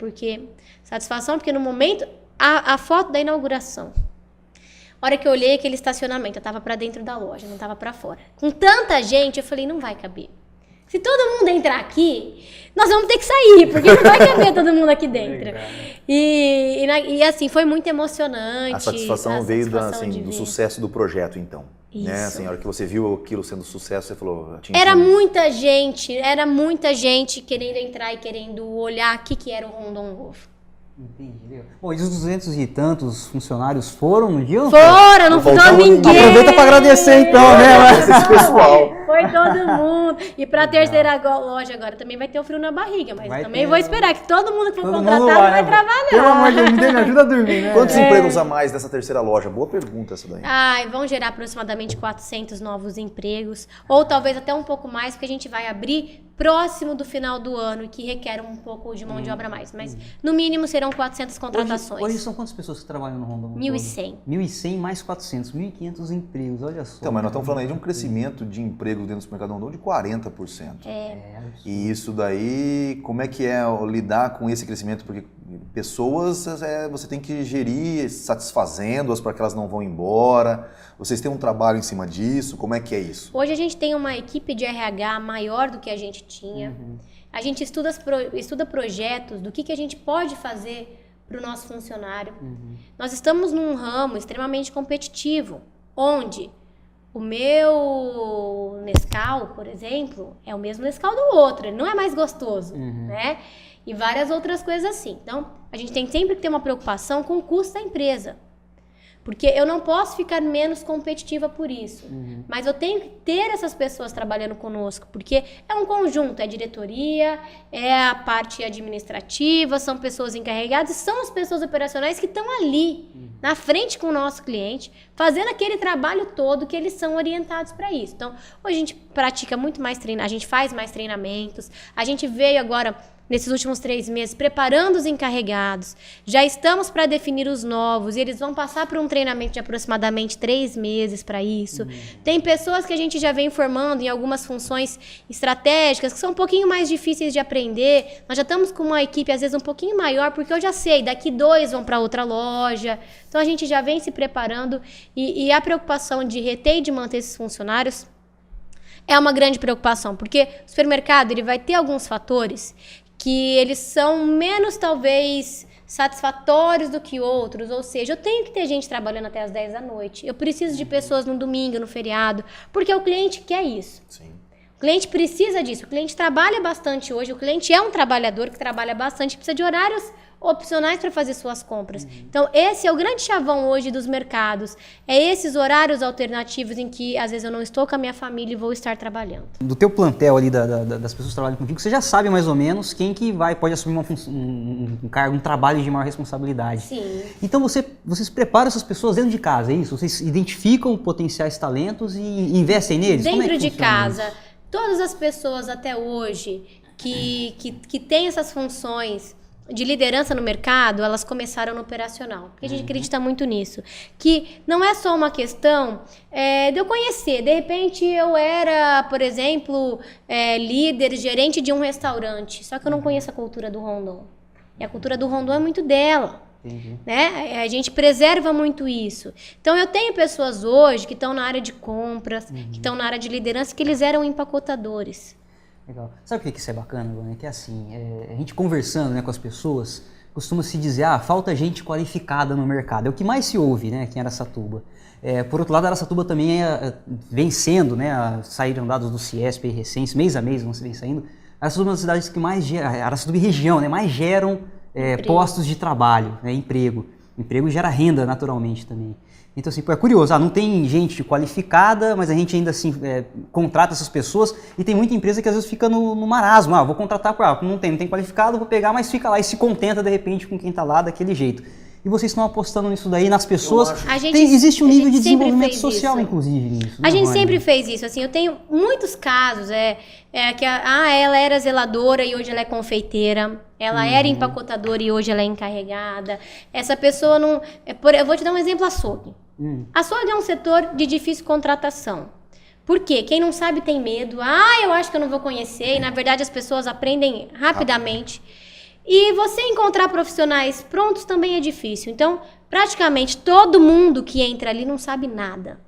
Satisfação porque no momento, a foto da inauguração. A hora que eu olhei aquele estacionamento, eu tava pra dentro da loja, não tava pra fora. Com tanta gente, eu falei, não vai caber. Se todo mundo entrar aqui, nós vamos ter que sair, porque não vai caber todo mundo aqui dentro. E assim, foi muito emocionante. A satisfação veio do sucesso do projeto, então. Isso. Né? Assim, a hora que você viu aquilo sendo sucesso, você falou... Era muita gente querendo entrar e querendo olhar o que era o Rondon Novo. Entendi. Bom, e os 200 e tantos funcionários foram no dia? Foram, não faltou ninguém. Aproveita para agradecer então, né? Esse pessoal. Foi todo mundo. E para a terceira loja agora também vai ter o frio na barriga, mas também vou esperar que todo mundo que for contratado vai trabalhar. Pelo amor de Deus, me ajuda a dormir, né? Quantos empregos a mais dessa terceira loja? Boa pergunta essa daí. Vão gerar aproximadamente 400 novos empregos, ou talvez até um pouco mais, porque a gente vai abrir próximo do final do ano, que requer um pouco de mão de obra a mais. Mas, no mínimo, serão 400 contratações. Hoje são quantas pessoas que trabalham no Rondon? 1.100. 1.100 mais 400, 1.500 empregos, olha só. Então, mas nós estamos falando aí de um crescimento de empregos dentro do supermercado Rondon de 40%. E isso daí, como é que é lidar com esse crescimento? Porque pessoas, você tem que gerir satisfazendo-as para que elas não vão embora. Vocês têm um trabalho em cima disso? Como é que é isso? Hoje a gente tem uma equipe de RH maior do que a gente tinha. A gente estuda projetos do que a gente pode fazer para o nosso funcionário. Nós estamos num ramo extremamente competitivo, onde o meu Nescau, por exemplo, é o mesmo Nescau do outro, ele não é mais gostoso, né? E várias outras coisas assim. Então, a gente tem sempre que ter uma preocupação com o custo da empresa. Porque eu não posso ficar menos competitiva por isso. Mas eu tenho que ter essas pessoas trabalhando conosco, porque é um conjunto, é a diretoria, é a parte administrativa, são pessoas encarregadas e são as pessoas operacionais que estão ali, na frente com o nosso cliente, fazendo aquele trabalho todo que eles são orientados para isso. Então, hoje a gente pratica muito mais treinamento, a gente faz mais treinamentos, a gente veio agora... Nesses últimos 3 meses, preparando os encarregados. Já estamos para definir os novos. E eles vão passar por um treinamento de aproximadamente 3 meses para isso. Tem pessoas que a gente já vem formando em algumas funções estratégicas, que são um pouquinho mais difíceis de aprender. Nós já estamos com uma equipe, às vezes, um pouquinho maior, porque eu já sei, daqui 2 vão para outra loja. Então, a gente já vem se preparando. E a preocupação de reter e de manter esses funcionários é uma grande preocupação, porque o supermercado ele vai ter alguns fatores que eles são menos, talvez, satisfatórios do que outros. Ou seja, eu tenho que ter gente trabalhando até as 10 da noite. Eu preciso de pessoas no domingo, no feriado, porque o cliente quer isso. Sim. O cliente precisa disso. O cliente trabalha bastante hoje. O cliente é um trabalhador que trabalha bastante, precisa de horários opcionais para fazer suas compras. Então, esse é o grande chavão hoje dos mercados. É esses horários alternativos em que, às vezes, eu não estou com a minha família e vou estar trabalhando. Do teu plantel ali, das pessoas que trabalham contigo, você já sabe mais ou menos quem que pode assumir um cargo, um trabalho de maior responsabilidade. Sim. Então, vocês preparam essas pessoas dentro de casa, é isso? Vocês identificam potenciais talentos e investem neles? Dentro de casa, todas as pessoas até hoje que têm essas funções de liderança no mercado, elas começaram no operacional. Porque a gente acredita muito nisso. Que não é só uma questão de eu conhecer. De repente, eu era, por exemplo, líder, gerente de um restaurante. Só que eu não conheço a cultura do Rondon. E a cultura do Rondon é muito dela. Né? A gente preserva muito isso. Então, eu tenho pessoas hoje que estão na área de compras, que estão na área de liderança, que eles eram empacotadores. Legal. Sabe o que isso é bacana, Luana? Que é assim, a gente conversando, né, com as pessoas, costuma se dizer, falta gente qualificada no mercado. É o que mais se ouve, né, aqui em Araçatuba. Por outro lado, Araçatuba também vem sendo, né, saíram dados do Ciesp recentes, mês a mês vão se vem saindo. Araçatuba é uma das cidades que mais geram, Araçatuba e região, né, mais geram postos de trabalho, né, emprego. Emprego gera renda naturalmente também. Então, assim, é curioso, não tem gente qualificada, mas a gente ainda assim contrata essas pessoas e tem muita empresa que às vezes fica no marasmo, vou contratar, não tem qualificado, vou pegar, mas fica lá e se contenta de repente com quem está lá daquele jeito. E vocês estão apostando nisso daí, nas pessoas. Existe um a nível gente de sempre desenvolvimento fez social, isso. inclusive, nisso. A gente sempre fez isso, assim, eu tenho muitos casos, que ela era zeladora e hoje ela é confeiteira, ela era empacotadora e hoje ela é encarregada, essa pessoa não... eu vou te dar um exemplo, açougue. Açougue é um setor de difícil contratação. Por quê? Quem não sabe tem medo, eu acho que eu não vou conhecer, e na verdade as pessoas aprendem rapidamente. E você encontrar profissionais prontos também é difícil. Então, praticamente todo mundo que entra ali não sabe nada.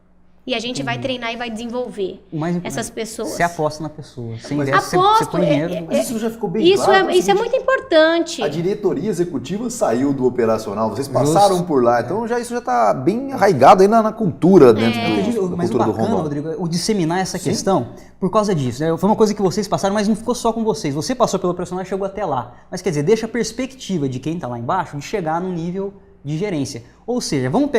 E a gente vai treinar e vai desenvolver essas pessoas. Você aposta na pessoa. Sem Mas ideia, você põe dinheiro. Mas isso já ficou bem claro. Isso é muito importante. A diretoria executiva saiu do operacional, vocês passaram por lá, então isso já está bem arraigado aí na cultura dentro da Mas o cultura do bacana, Rondon. Rodrigo, o disseminar essa questão por causa disso. Né? Foi uma coisa que vocês passaram, mas não ficou só com vocês. Você passou pelo operacional e chegou até lá. Mas quer dizer, deixa a perspectiva de quem está lá embaixo de chegar no nível de gerência. Ou seja, vamos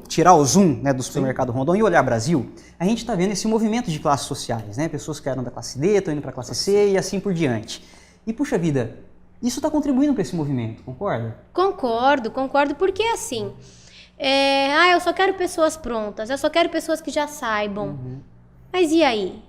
tirar o zoom, né, do supermercado Rondon e olhar Brasil. A gente está vendo esse movimento de classes sociais, né? Pessoas que eram da classe D, estão indo para a classe C e assim por diante. E puxa vida, isso está contribuindo para esse movimento, concorda? Concordo, porque assim, eu só quero pessoas prontas, eu só quero pessoas que já saibam. Mas e aí?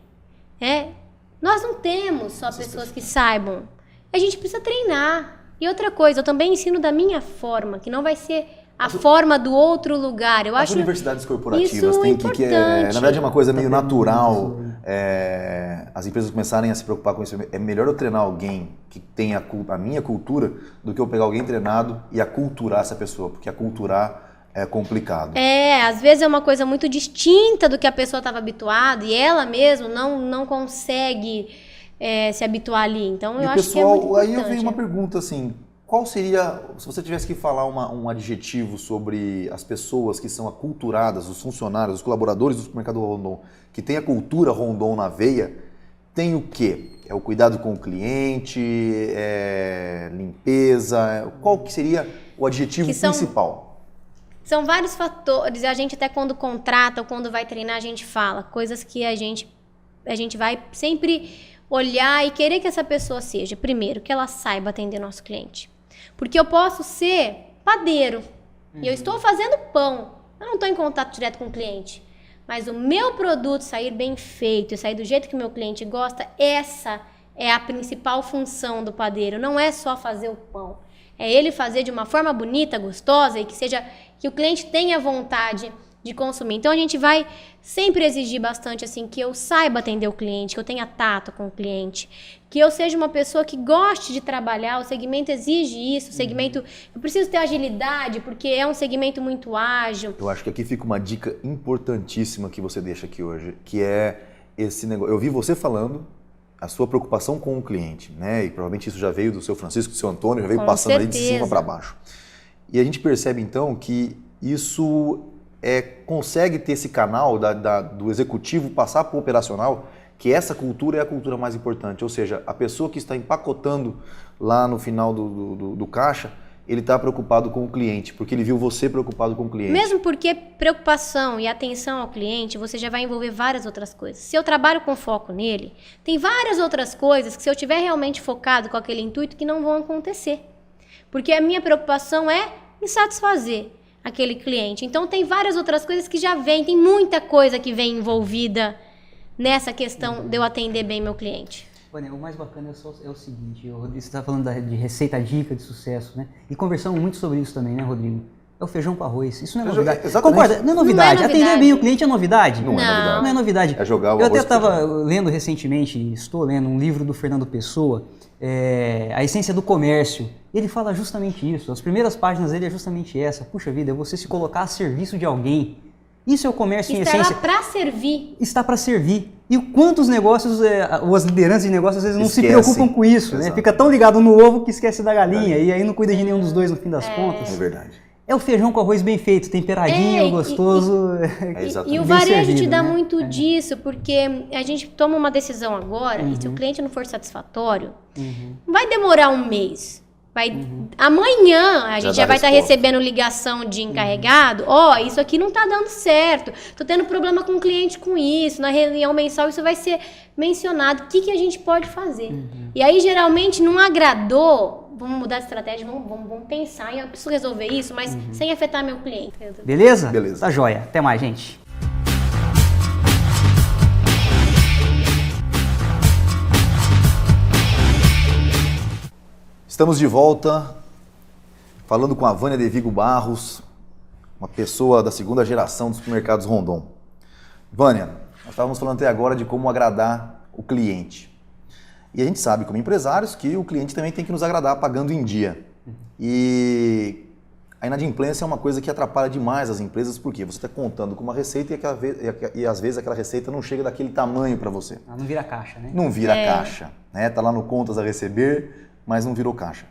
Nós não temos só pessoas que saibam. A gente precisa treinar. E outra coisa, eu também ensino da minha forma, que não vai ser a forma do outro lugar. Eu acho universidades corporativas isso têm importante. na verdade é uma coisa meio natural. As empresas começarem a se preocupar com isso. É melhor eu treinar alguém que tem a minha cultura do que eu pegar alguém treinado e aculturar essa pessoa, porque aculturar é complicado. Às vezes é uma coisa muito distinta do que a pessoa estava habituada e ela mesmo não consegue se habituar ali. Então, eu acho que é muito importante. Aí eu vejo uma pergunta assim, qual seria, se você tivesse que falar um adjetivo sobre as pessoas que são aculturadas, os funcionários, os colaboradores do supermercado Rondon, que tem a cultura Rondon na veia, tem o quê? É o cuidado com o cliente, limpeza, qual que seria o adjetivo principal? São vários fatores, a gente até quando contrata ou quando vai treinar, a gente fala coisas que a gente vai sempre olhar e querer que essa pessoa seja, primeiro, que ela saiba atender nosso cliente. Porque eu posso ser padeiro e eu estou fazendo pão, eu não estou em contato direto com o cliente. Mas o meu produto sair bem feito e sair do jeito que o meu cliente gosta, essa é a principal função do padeiro. Não é só fazer o pão. É ele fazer de uma forma bonita, gostosa e que o cliente tenha vontade de consumir. Então a gente vai sempre exigir bastante assim que eu saiba atender o cliente, que eu tenha tato com o cliente, que eu seja uma pessoa que goste de trabalhar. O segmento exige isso, o segmento, eu preciso ter agilidade porque é um segmento muito ágil. Eu acho que aqui fica uma dica importantíssima que você deixa aqui hoje, que é esse negócio. Eu vi você falando a sua preocupação com o cliente, né? E provavelmente isso já veio do seu Francisco, do seu Antônio, já veio passando aí de cima para baixo. E a gente percebe então que isso consegue ter esse canal do executivo passar para o operacional, que essa cultura é a cultura mais importante. Ou seja, a pessoa que está empacotando lá no final do caixa, ele está preocupado com o cliente, porque ele viu você preocupado com o cliente. Mesmo porque preocupação e atenção ao cliente, você já vai envolver várias outras coisas. Se eu trabalho com foco nele, tem várias outras coisas que se eu tiver realmente focado com aquele intuito que não vão acontecer. Porque a minha preocupação é em satisfazer aquele cliente. Então tem várias outras coisas que já vêm, tem muita coisa que vem envolvida nessa questão de eu atender bem meu cliente. Vânia, o mais bacana é o seguinte, Rodrigo, você está falando de receita dica de sucesso, né? E conversamos muito sobre isso também, né, Rodrigo? É o feijão com arroz. Isso não é novidade. Exatamente. Concorda? Não é novidade. Atender bem o cliente é novidade? Não é novidade. Não é novidade. É jogar o Eu arroz até estava lendo recentemente, estou lendo um livro do Fernando Pessoa, A Essência do Comércio. Ele fala justamente isso. As primeiras páginas dele é justamente essa. Puxa vida, é você se colocar a serviço de alguém. Isso é o comércio em essência. Está lá para servir. Está para servir. E quantos negócios, as lideranças de negócios, às vezes não se preocupam com isso, né? Fica tão ligado no ovo que esquece da galinha. E aí não cuida de nenhum dos dois no fim das contas. É verdade. É o feijão com arroz bem feito, temperadinho, gostoso. E o varejo te dá muito disso, porque a gente toma uma decisão agora, e se o cliente não for satisfatório, vai demorar um mês. Amanhã a gente já vai estar recebendo ligação de encarregado, isso aqui não está dando certo, estou tendo problema com o cliente com isso, na reunião mensal isso vai ser mencionado, o que a gente pode fazer? E aí geralmente não agradou, mudar de estratégia, vamos pensar em eu preciso resolver isso, mas sem afetar meu cliente. Beleza? Beleza. Tá joia. Até mais, gente. Estamos de volta, falando com a Vânia de Vigo Barros, uma pessoa da segunda geração dos supermercados Rondon. Vânia, nós estávamos falando até agora de como agradar o cliente. E a gente sabe, como empresários, que o cliente também tem que nos agradar pagando em dia. E a inadimplência é uma coisa que atrapalha demais as empresas, porque você está contando com uma receita e às vezes aquela receita não chega daquele tamanho para você. Não vira caixa, né? Não vira caixa, né? Tá lá no contas a receber, mas não virou caixa.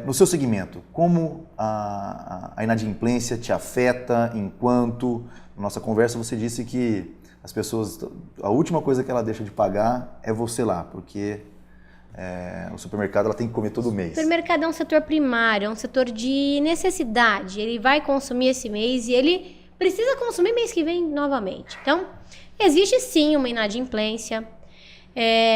No seu segmento, como a inadimplência te afeta enquanto, na nossa conversa você disse que as pessoas, a última coisa que ela deixa de pagar é você lá, porque o supermercado ela tem que comer todo mês. O supermercado é um setor primário, é um setor de necessidade. Ele vai consumir esse mês e ele precisa consumir mês que vem novamente. Então, existe sim uma inadimplência,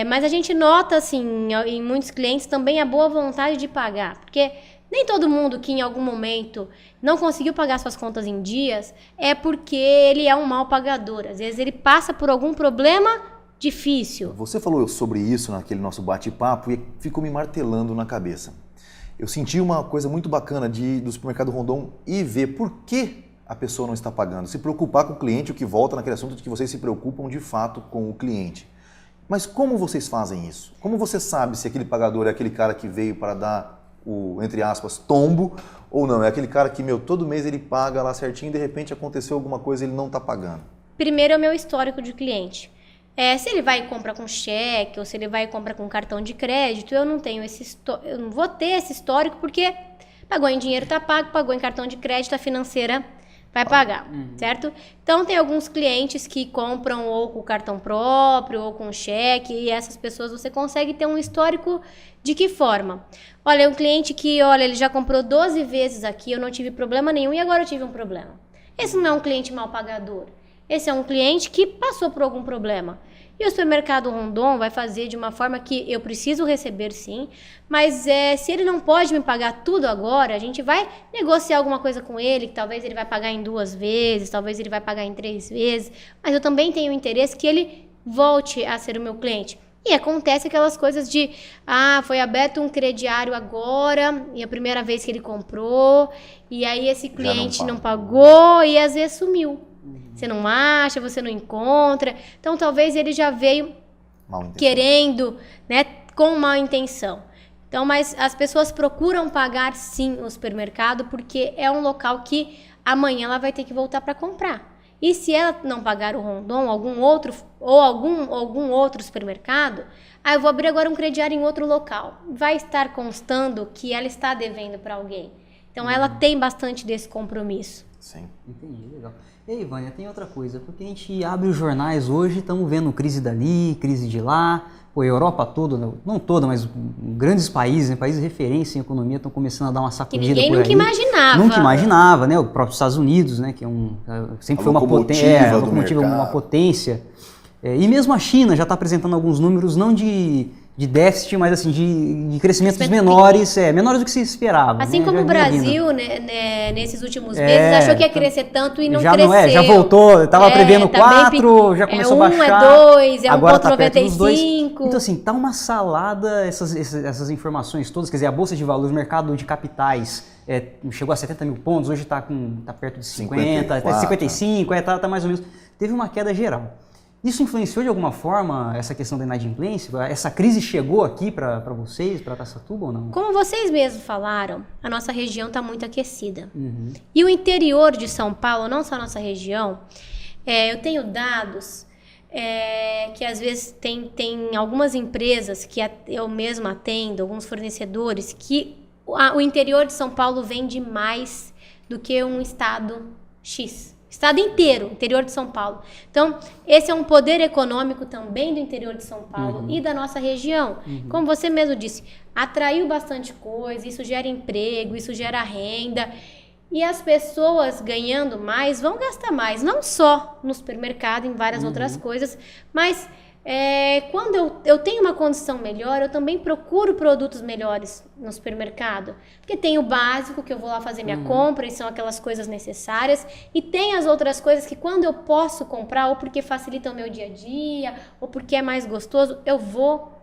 mas a gente nota assim, em muitos clientes também a boa vontade de pagar, porque nem todo mundo que em algum momento não conseguiu pagar suas contas em dias é porque ele é um mau pagador. Às vezes ele passa por algum problema difícil. Você falou sobre isso naquele nosso bate-papo e ficou me martelando na cabeça. Eu senti uma coisa muito bacana do supermercado Rondon e ver por que a pessoa não está pagando. Se preocupar com o cliente, o que volta naquele assunto de que vocês se preocupam de fato com o cliente. Mas como vocês fazem isso? Como você sabe se aquele pagador é aquele cara que veio para dar o, entre aspas, tombo, ou não? É aquele cara que, todo mês ele paga lá certinho e de repente aconteceu alguma coisa e ele não está pagando. Primeiro é o meu histórico de cliente. Se ele vai comprar com cheque ou se ele vai comprar com cartão de crédito, eu não tenho eu não vou ter esse histórico porque pagou em dinheiro, está pago, pagou em cartão de crédito, a financeira vai pagar, certo? Então, tem alguns clientes que compram ou com cartão próprio ou com cheque e essas pessoas você consegue ter um histórico de que forma? Olha, um cliente que, ele já comprou 12 vezes aqui, eu não tive problema nenhum e agora eu tive um problema. Esse não é um cliente mal pagador. Esse é um cliente que passou por algum problema. E o supermercado Rondon vai fazer de uma forma que eu preciso receber sim, mas se ele não pode me pagar tudo agora, a gente vai negociar alguma coisa com ele, que talvez ele vai pagar em 2 vezes, talvez ele vai pagar em 3 vezes, mas eu também tenho interesse que ele volte a ser o meu cliente. E acontece aquelas coisas de, foi aberto um crediário agora, e a primeira vez que ele comprou, e aí esse cliente não pagou e às vezes sumiu. Você não acha, você não encontra. Então, talvez ele já veio querendo, né, com má intenção. Então, mas as pessoas procuram pagar, sim, o supermercado, porque é um local que amanhã ela vai ter que voltar para comprar. E se ela não pagar o Rondon, algum outro supermercado, eu vou abrir agora um crediário em outro local. Vai estar constando que ela está devendo para alguém. Então, ela tem bastante desse compromisso. Sim. Entendi, legal. E aí, Vânia, tem outra coisa, porque a gente abre os jornais hoje, estamos vendo crise dali, crise de lá, a Europa toda, não toda, mas grandes países, né, países de referência em economia estão começando a dar uma sacudida por aí. Ninguém nunca imaginava. Nunca imaginava, né? O próprio Estados Unidos, né, que sempre foi uma potência. E mesmo a China já está apresentando alguns números, não de déficit, mas assim, de crescimentos menores do que se esperava. Assim como o Brasil, né, nesses últimos meses, achou que ia crescer tanto e não cresceu. Já voltou, estava prevendo 4, já começou a baixar. 2, agora tá 1,95. Então assim, tá uma salada essas informações todas, quer dizer, a Bolsa de Valores, o mercado de capitais, chegou a 70 mil pontos, hoje tá perto de 50, 55, tá mais ou menos. Teve uma queda geral. Isso influenciou de alguma forma essa questão da inadimplência? Essa crise chegou aqui para vocês, para Araçatuba ou não? Como vocês mesmos falaram, a nossa região está muito aquecida. E o interior de São Paulo, não só a nossa região, eu tenho dados que às vezes tem algumas empresas que eu mesma atendo, alguns fornecedores, que o interior de São Paulo vende mais do que um estado X. Estado inteiro, interior de São Paulo. Então, esse é um poder econômico também do interior de São Paulo e da nossa região. Como você mesmo disse, atraiu bastante coisa, isso gera emprego, isso gera renda. E as pessoas ganhando mais vão gastar mais, não só no supermercado, em várias outras coisas, mas quando eu tenho uma condição melhor, eu também procuro produtos melhores no supermercado. Porque tem o básico, que eu vou lá fazer minha compra, e são aquelas coisas necessárias. E tem as outras coisas que quando eu posso comprar, ou porque facilita o meu dia a dia, ou porque é mais gostoso, eu vou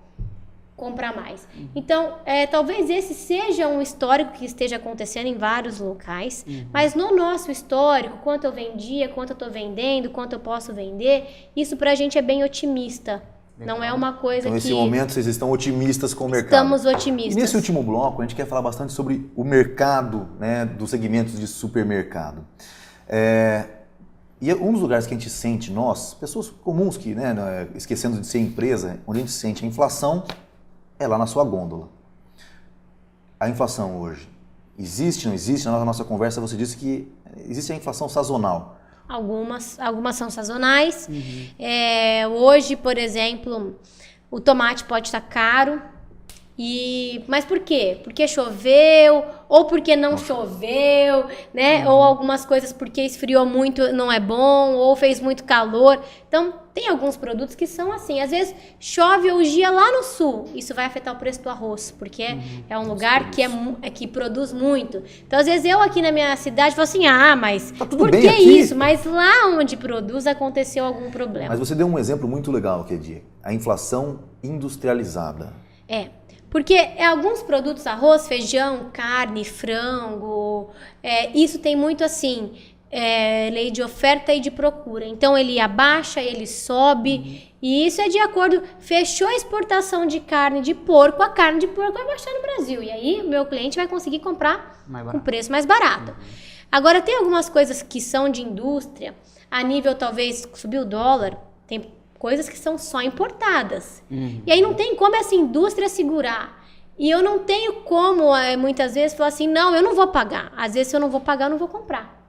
comprar mais. Então, talvez esse seja um histórico que esteja acontecendo em vários locais, mas no nosso histórico, quanto eu vendia, quanto eu estou vendendo, quanto eu posso vender, isso pra gente é bem otimista. Legal. Não é uma coisa então, que... nesse momento, vocês estão otimistas com o mercado. Estamos otimistas. E nesse último bloco, a gente quer falar bastante sobre o mercado, né, dos segmentos de supermercado. E um dos lugares que a gente sente, nós, pessoas comuns que, né, esquecendo de ser empresa, onde a gente sente a inflação, é lá na sua gôndola. A inflação hoje existe, não existe? Na nossa conversa você disse que existe a inflação sazonal. Algumas são sazonais. Hoje, por exemplo, o tomate pode estar caro. Mas por quê? Porque choveu, ou porque não choveu, né? Ou algumas coisas porque esfriou muito, não é bom, ou fez muito calor. Então, tem alguns produtos que são assim. Às vezes, chove o dia lá no sul. Isso vai afetar o preço do arroz, porque é um lugar que produz muito. Então, às vezes, eu aqui na minha cidade falo assim, mas tá por que isso? Mas lá onde produz aconteceu algum problema. Mas você deu um exemplo muito legal, Kedi. A inflação industrializada. Porque alguns produtos, arroz, feijão, carne, frango, isso tem muito assim, lei de oferta e de procura. Então ele abaixa, ele sobe, e isso é de acordo, fechou a exportação de carne de porco, a carne de porco vai baixar no Brasil. E aí o meu cliente vai conseguir comprar com preço mais barato. Agora tem algumas coisas que são de indústria, a nível talvez subiu o dólar, tem coisas que são só importadas. E aí não tem como essa indústria segurar. E eu não tenho como, muitas vezes, falar assim, não, eu não vou pagar. Às vezes, se eu não vou pagar, eu não vou comprar.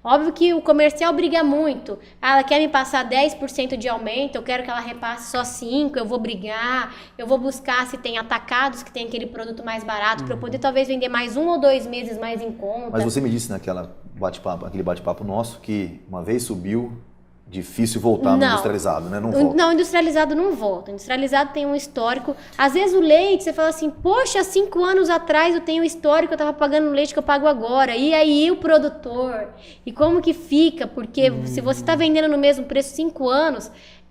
Óbvio que o comercial briga muito. Ela quer me passar 10% de aumento, eu quero que ela repasse só 5%, eu vou brigar, eu vou buscar se tem atacados que tem aquele produto mais barato, para eu poder talvez vender mais 1 ou 2 meses mais em conta. Mas você me disse aquele bate-papo nosso, que uma vez subiu... Difícil voltar no industrializado, né? Não volta. Não, industrializado não volta. Industrializado tem um histórico. Às vezes o leite, você fala assim, poxa, 5 anos atrás eu tenho um histórico, eu tava pagando o leite que eu pago agora. E aí o produtor? E como que fica? Porque se você tá vendendo no mesmo preço 5 anos,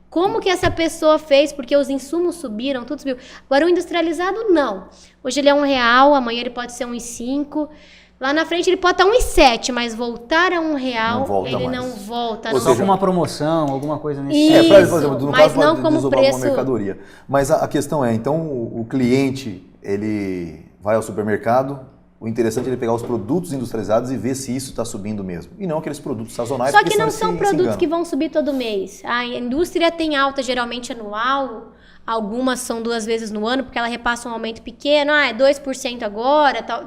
como que essa pessoa fez? Porque os insumos subiram, tudo subiu. Agora o industrializado, não. Hoje ele é R$1, amanhã ele pode ser R$1,05. Lá na frente ele pode estar 1,7, mas voltar a R$1, ele não volta. Ou só com uma promoção, alguma coisa nesse isso, por exemplo, no mas caso, não como preço... uma mercadoria. Mas a questão é, então o cliente, ele vai ao supermercado, o interessante é ele pegar os produtos industrializados e ver se isso está subindo mesmo. E não aqueles produtos sazonais. Só que não são produtos que vão subir todo mês. A indústria tem alta geralmente anual. Algumas são 2 vezes no ano, porque ela repassa um aumento pequeno, é 2% agora, tal.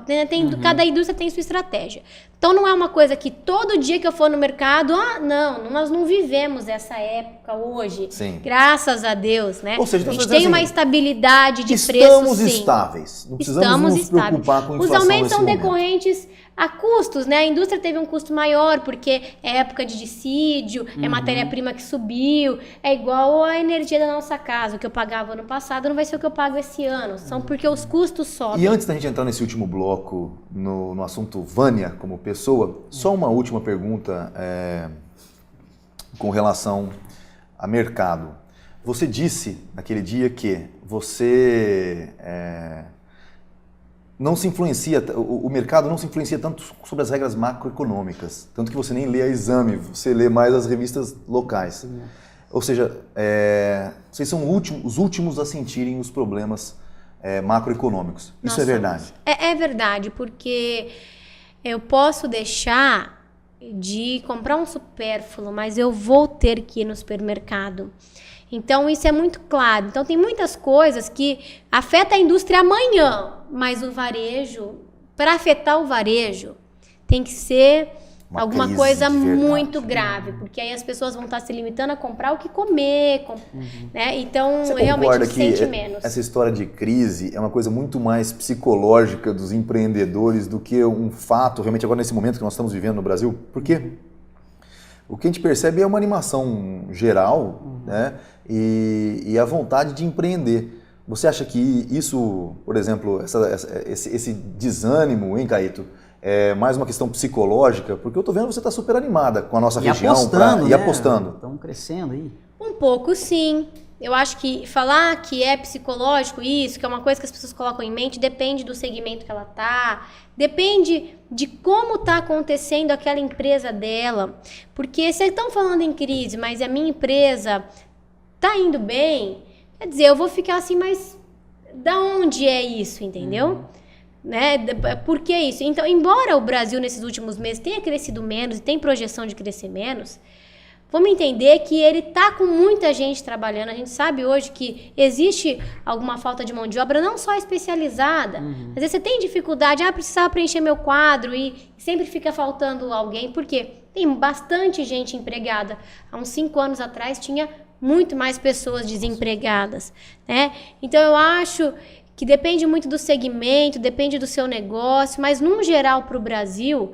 Cada indústria tem sua estratégia. Então não é uma coisa que todo dia que eu for no mercado, nós não vivemos essa época hoje. Sim. Graças a Deus, né? Ou seja, a gente tem uma estabilidade de preço, estamos estáveis. Não precisamos nos preocupar com inflação. Os aumentos são momento. Decorrentes a custos, né? A indústria teve um custo maior, porque é época de dissídio, é matéria-prima que subiu, é igual a energia da nossa casa. O que eu pagava ano passado não vai ser o que eu pago esse ano. São porque os custos sobem. E antes da gente entrar nesse último bloco, no assunto Vânia como pessoa, só uma última pergunta com relação a mercado. Você disse naquele dia que você... não se influencia, o mercado não se influencia tanto sobre as regras macroeconômicas, tanto que você nem lê a Exame, você lê mais as revistas locais. Sim. Ou seja, vocês são os últimos a sentirem os problemas macroeconômicos. Isso é verdade? É verdade, porque eu posso deixar de comprar um supérfluo, mas eu vou ter que ir no supermercado. Então, isso é muito claro. Então, tem muitas coisas que afetam a indústria amanhã, mas o varejo, para afetar o varejo, tem que ser alguma coisa muito grave, porque aí as pessoas vão estar se limitando a comprar o que comer, né? Então, você realmente se sente que menos. Essa história de crise é uma coisa muito mais psicológica dos empreendedores do que um fato, realmente agora nesse momento que nós estamos vivendo no Brasil? Por quê? O que a gente percebe é uma animação geral, né? e a vontade de empreender. Você acha que isso, por exemplo, esse desânimo, hein, Caíto, é mais uma questão psicológica? Porque eu tô vendo que você está super animada com a nossa região. Apostando, e apostando. Estão crescendo aí. Um pouco, sim. Eu acho que falar que é psicológico isso, que é uma coisa que as pessoas colocam em mente, depende do segmento que ela tá, depende de como tá acontecendo aquela empresa dela. Porque se estão falando em crise, mas a minha empresa tá indo bem, quer dizer, eu vou ficar assim, mas da onde é isso, entendeu? Né? Por que isso? Então, embora o Brasil nesses últimos meses tenha crescido menos e tem projeção de crescer menos, vamos entender que ele está com muita gente trabalhando. A gente sabe hoje que existe alguma falta de mão de obra, não só especializada. Às vezes você tem dificuldade, precisava preencher meu quadro e sempre fica faltando alguém, porque tem bastante gente empregada. Há uns 5 anos atrás tinha muito mais pessoas desempregadas, né? Então eu acho que depende muito do segmento, depende do seu negócio, mas num geral para o Brasil,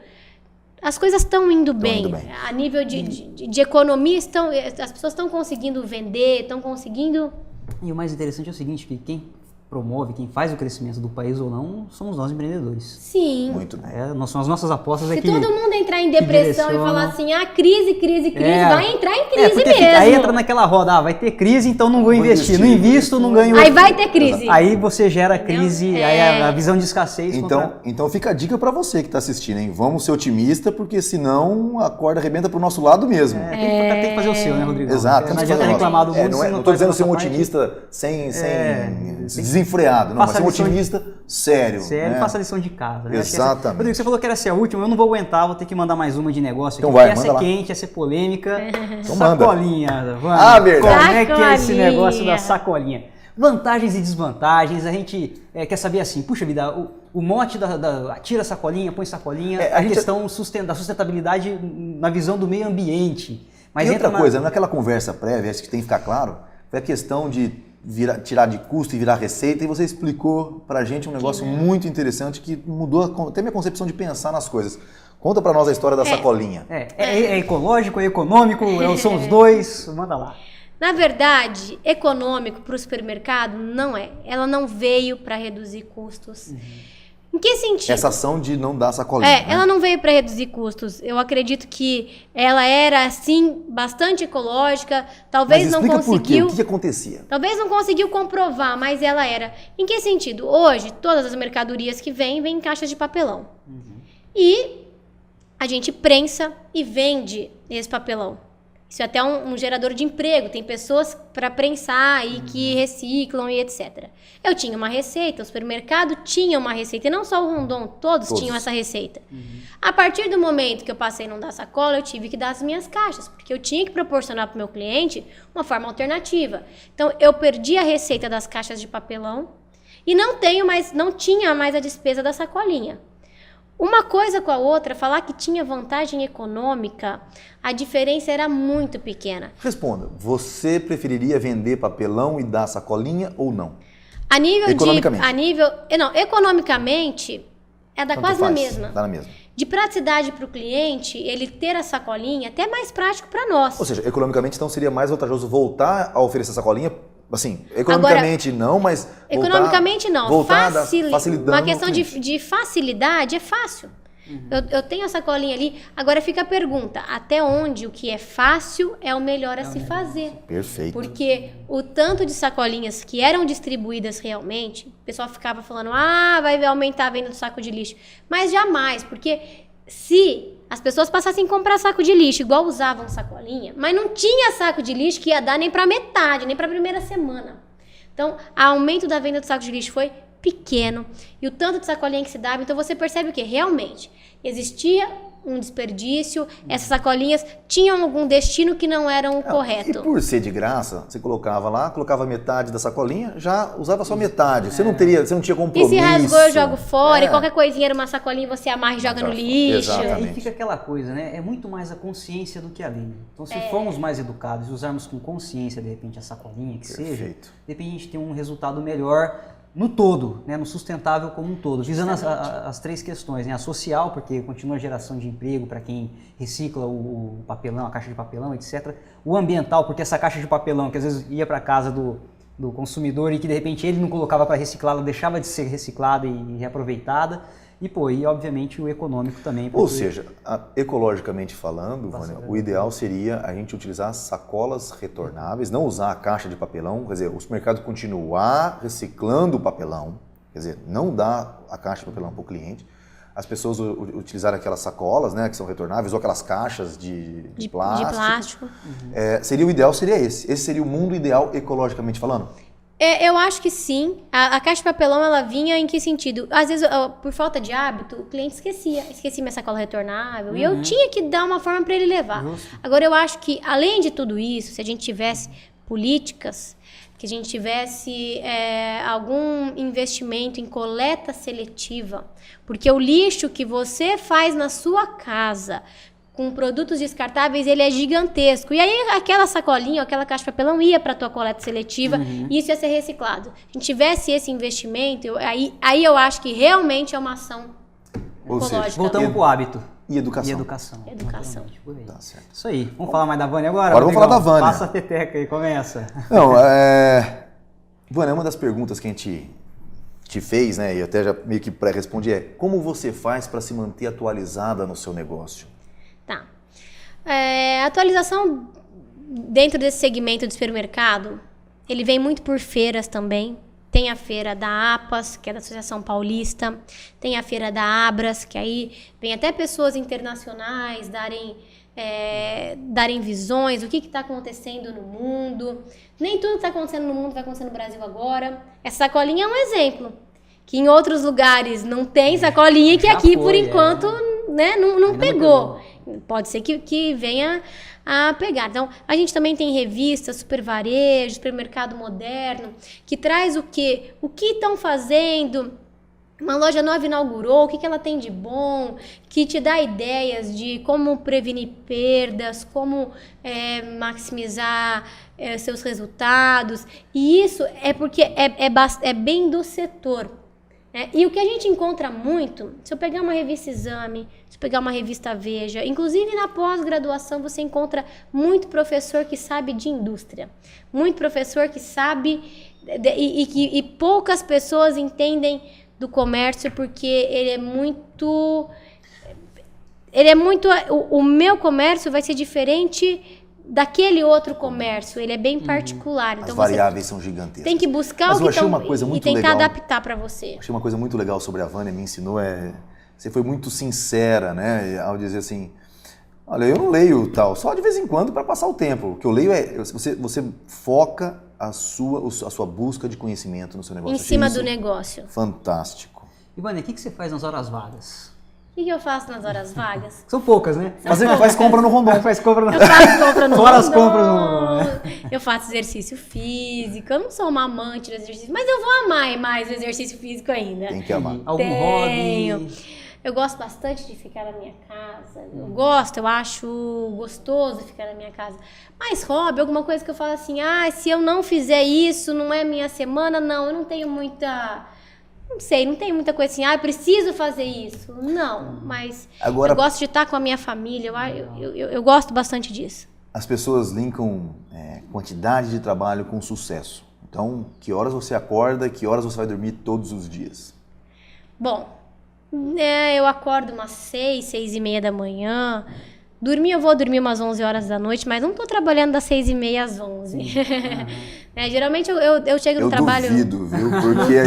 as coisas estão indo bem. A nível de economia, as pessoas estão conseguindo vender, estão conseguindo... E o mais interessante é o seguinte, que quem promove, quem faz o crescimento do país ou não, somos nós empreendedores. Sim. Muito bem. São as nossas apostas Se aqui. todo mundo entrar em depressão e falar assim, crise, vai entrar em crise porque mesmo. Aí entra naquela roda, vai ter crise, então não vou investir. Não invisto, não ganho... Aí vai ter crise. Aí você gera crise, aí a visão de escassez... Então fica a dica para você que está assistindo, hein? Vamos ser otimista, porque senão a corda arrebenta pro nosso lado mesmo. Tem que fazer o seu, né, Rodrigo? Exato. Não adianta reclamar do mundo. Não estou dizendo ser um otimista sem desenfreado, não, mas ser um otimista sério. Sério, faça a lição de casa. Né? Exatamente. Rodrigo, você falou que era ser a última, eu não vou aguentar, vou ter que mandar mais uma de negócio aqui. Então vai, essa manda é lá. quente, essa é polêmica. Então manda. Sacolinha, vamos. Verdade. Como é que é esse Sacolinha. negócio da sacolinha? Vantagens e desvantagens, a gente quer saber assim, puxa vida, o mote tira sacolinha, põe sacolinha, a questão da sustentabilidade na visão do meio ambiente. Mas e outra coisa, naquela conversa prévia, acho que tem que ficar claro, foi a questão de tirar de custo e virar receita, e você explicou pra gente um negócio muito interessante que mudou até minha concepção de pensar nas coisas. Conta pra nós a história da sacolinha. É ecológico, é econômico, são os dois, manda lá. Na verdade, econômico para o supermercado não é. Ela não veio para reduzir custos. Em que sentido? Essa ação de não dar sacolinha. né? Ela não veio para reduzir custos. Eu acredito que ela era, assim, bastante ecológica. Talvez Mas não explica conseguiu... por quê? O que acontecia? Talvez não conseguiu comprovar, mas ela era. Em que sentido? Hoje, todas as mercadorias que vêm em caixas de papelão. E a gente prensa e vende esse papelão. Isso é até um gerador de emprego. Tem pessoas para prensar e que reciclam e etc. Eu tinha uma receita, o supermercado tinha uma receita. E não só o Rondon, todos tinham essa receita. A partir do momento que eu passei a não dar sacola, eu tive que dar as minhas caixas. Porque eu tinha que proporcionar para o meu cliente uma forma alternativa. Então, eu perdi a receita das caixas de papelão e não tinha mais a despesa da sacolinha. Uma coisa com a outra, falar que tinha vantagem econômica, a diferença era muito pequena. Responda, você preferiria vender papelão e dar sacolinha ou não? Economicamente, dá quase na mesma. Dá na mesma. De praticidade para o cliente, ele ter a sacolinha, até mais prático para nós. Ou seja, economicamente então seria mais vantajoso voltar a oferecer sacolinha. Assim, economicamente agora, não, mas economicamente não. Facilitando uma questão de facilidade é fácil. Eu tenho a sacolinha ali. Agora fica a pergunta, até onde o que é fácil é o melhor a se fazer? Perfeito. Porque o tanto de sacolinhas que eram distribuídas realmente, o pessoal ficava falando, vai aumentar a venda do saco de lixo. Mas jamais, porque se as pessoas passassem a comprar saco de lixo, igual usavam sacolinha, mas não tinha saco de lixo que ia dar nem para metade, nem para a primeira semana. Então, o aumento da venda do saco de lixo foi pequeno. E o tanto de sacolinha que se dava, então você percebe o que? Realmente, existia um desperdício, essas sacolinhas tinham algum destino que não era o correto. E por ser de graça, você colocava metade da sacolinha, já usava só metade. Você não tinha compromisso. E se rasgou, eu jogo fora, e qualquer coisinha era uma sacolinha, você amarra e joga no lixo. Exatamente. E fica aquela coisa, né? É muito mais a consciência do que a lei. Então, se formos mais educados e usarmos com consciência, de repente, a sacolinha que seja, de repente a gente tem um resultado melhor no todo, né, no sustentável como um todo, visando as três questões, né, a social, porque continua a geração de emprego para quem recicla o papelão, a caixa de papelão, etc. O ambiental, porque essa caixa de papelão que às vezes ia para a casa do consumidor e que de repente ele não colocava para reciclar, ela deixava de ser reciclada e reaproveitada. E obviamente o econômico também. Ou seja, ecologicamente falando, Vânia, o ideal seria a gente utilizar sacolas retornáveis, não usar a caixa de papelão, quer dizer, o supermercado continuar reciclando o papelão, quer dizer, não dar a caixa de papelão para o cliente, as pessoas utilizarem aquelas sacolas, né, que são retornáveis, ou aquelas caixas de plástico. De plástico. Seria o ideal, seria esse. Esse seria o mundo ideal ecologicamente falando? Eu acho que sim. A caixa de papelão, ela vinha em que sentido? Às vezes, por falta de hábito, o cliente esquecia minha sacola retornável, e eu tinha que dar uma forma para ele levar. Agora, eu acho que, além de tudo isso, se a gente tivesse políticas, que a gente tivesse algum investimento em coleta seletiva, porque o lixo que você faz na sua casa com produtos descartáveis, ele é gigantesco. E aí aquela sacolinha, aquela caixa de papelão ia para a tua coleta seletiva e isso ia ser reciclado. Se a gente tivesse esse investimento, aí eu acho que realmente é uma ação ecológica. Seja, voltamos para o hábito. E educação. Educação. Tá certo. Isso aí. Vamos falar mais da Vânia agora? Agora vamos falar da Vânia. Passa a peteca aí, começa. Não, Vânia, uma das perguntas que a gente te fez, né, e até já meio que pré-respondi, como você faz para se manter atualizada no seu negócio? Tá. Atualização dentro desse segmento de supermercado, ele vem muito por feiras também. Tem a feira da APAS, que é da Associação Paulista. Tem a feira da Abras, que aí vem até pessoas internacionais darem visões, o que está acontecendo no mundo. Nem tudo que está acontecendo no mundo vai acontecer no Brasil agora. Essa sacolinha é um exemplo. Que em outros lugares não tem sacolinha, que aqui, por enquanto, né, não pegou. Pode ser que venha a pegar. Então, a gente também tem revistas, Super Varejo, Supermercado Moderno, que traz o quê? O que estão fazendo? Uma loja nova inaugurou, o que ela tem de bom? Que te dá ideias de como prevenir perdas, como maximizar seus resultados. E isso é porque é bem do setor. E o que a gente encontra muito, se eu pegar uma revista Exame, se eu pegar uma revista Veja, inclusive na pós-graduação você encontra muito professor que sabe de indústria, muito professor que sabe e poucas pessoas entendem do comércio porque ele é muito o meu comércio vai ser diferente daquele outro comércio, ele é bem particular. Então, as variáveis são gigantescas. Tem que buscar e tentar adaptar para você. Achei uma coisa muito legal sobre a Vânia, me ensinou, você foi muito sincera, né, ao dizer assim, olha, eu não leio tal, só de vez em quando para passar o tempo. O que eu leio você foca a sua busca de conhecimento no seu negócio. Em cima do negócio. Fantástico. E Vânia, o que você faz nas horas vagas? O que eu faço nas horas vagas? São poucas, né? Faz compra no Rondon. Eu faço compra no Fora as compras no Rondon, né? Eu faço exercício físico. Eu não sou uma amante do exercício, mas eu vou amar mais o exercício físico ainda. Tem que amar. Algum hobby? Eu gosto bastante de ficar na minha casa. Eu acho gostoso ficar na minha casa. Mas hobby, alguma coisa que eu falo assim, se eu não fizer isso, não é minha semana, não. Eu não tenho muita... Não sei, não tem muita coisa assim, eu preciso fazer isso. Não, mas agora, eu gosto de estar com a minha família, eu gosto bastante disso. As pessoas linkam quantidade de trabalho com sucesso. Então, que horas você acorda, que horas você vai dormir todos os dias? Bom, eu acordo umas 6h30 da manhã. Eu vou dormir umas 11 horas da noite, mas não estou trabalhando das 6h30 às 11. Geralmente eu chego no trabalho... Eu duvido, viu? Porque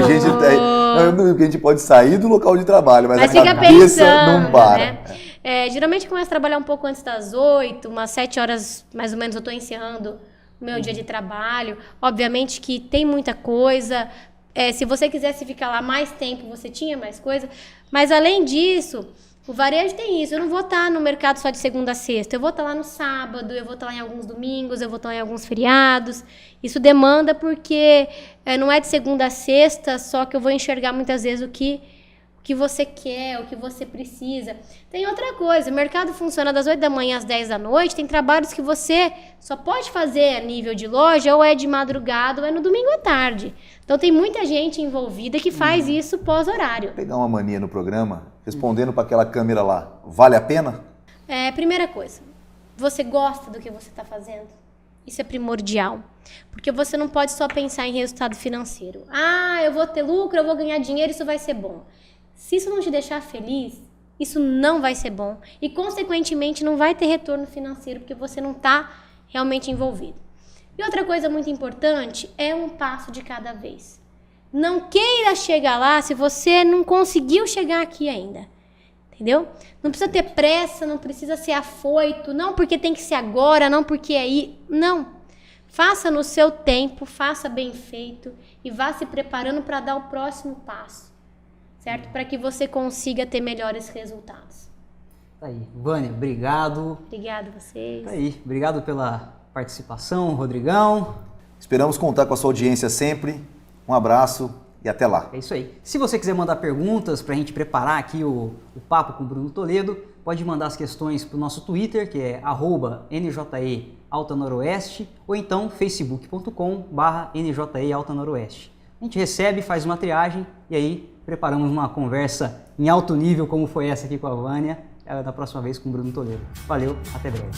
a gente pode sair do local de trabalho, mas a fica cabeça pensando, não para. Né? Geralmente eu começo a trabalhar um pouco antes das 8, umas 7 horas mais ou menos eu estou encerrando o meu dia de trabalho. Obviamente que tem muita coisa. Se você quisesse ficar lá mais tempo, você tinha mais coisa. Mas além disso... O varejo tem isso, eu não vou estar no mercado só de segunda a sexta, eu vou estar lá no sábado, eu vou estar lá em alguns domingos, eu vou estar lá em alguns feriados. Isso demanda porque não é de segunda a sexta, só que eu vou enxergar muitas vezes o que que você quer, o que você precisa. Tem outra coisa, o mercado funciona das 8 da manhã às 10 da noite, tem trabalhos que você só pode fazer a nível de loja ou é de madrugada ou é no domingo à tarde. Então tem muita gente envolvida que faz isso pós-horário. Pegar uma mania no programa, respondendo para aquela câmera lá, vale a pena? Primeira coisa, você gosta do que você está fazendo? Isso é primordial, porque você não pode só pensar em resultado financeiro. Eu vou ter lucro, eu vou ganhar dinheiro, isso vai ser bom. Se isso não te deixar feliz, isso não vai ser bom e, consequentemente, não vai ter retorno financeiro porque você não está realmente envolvido. E outra coisa muito importante é um passo de cada vez. Não queira chegar lá se você não conseguiu chegar aqui ainda. Entendeu? Não precisa ter pressa, não precisa ser afoito, não porque tem que ser agora, não porque é aí. Não. Faça no seu tempo, faça bem feito e vá se preparando para dar o próximo passo, certo? Para que você consiga ter melhores resultados. Tá aí. Vânia, obrigado. Obrigada a vocês. Tá aí. Obrigado pela participação, Rodrigão. Esperamos contar com a sua audiência sempre. Um abraço e até lá. É isso aí. Se você quiser mandar perguntas para a gente preparar aqui o papo com o Bruno Toledo, pode mandar as questões para o nosso Twitter, que é @NJE_Alta_Noroeste, ou então facebook.com/NJE Alta_Noroeste. A gente recebe, faz uma triagem e aí preparamos uma conversa em alto nível, como foi essa aqui com a Vânia, da próxima vez com o Bruno Toledo. Valeu, até breve.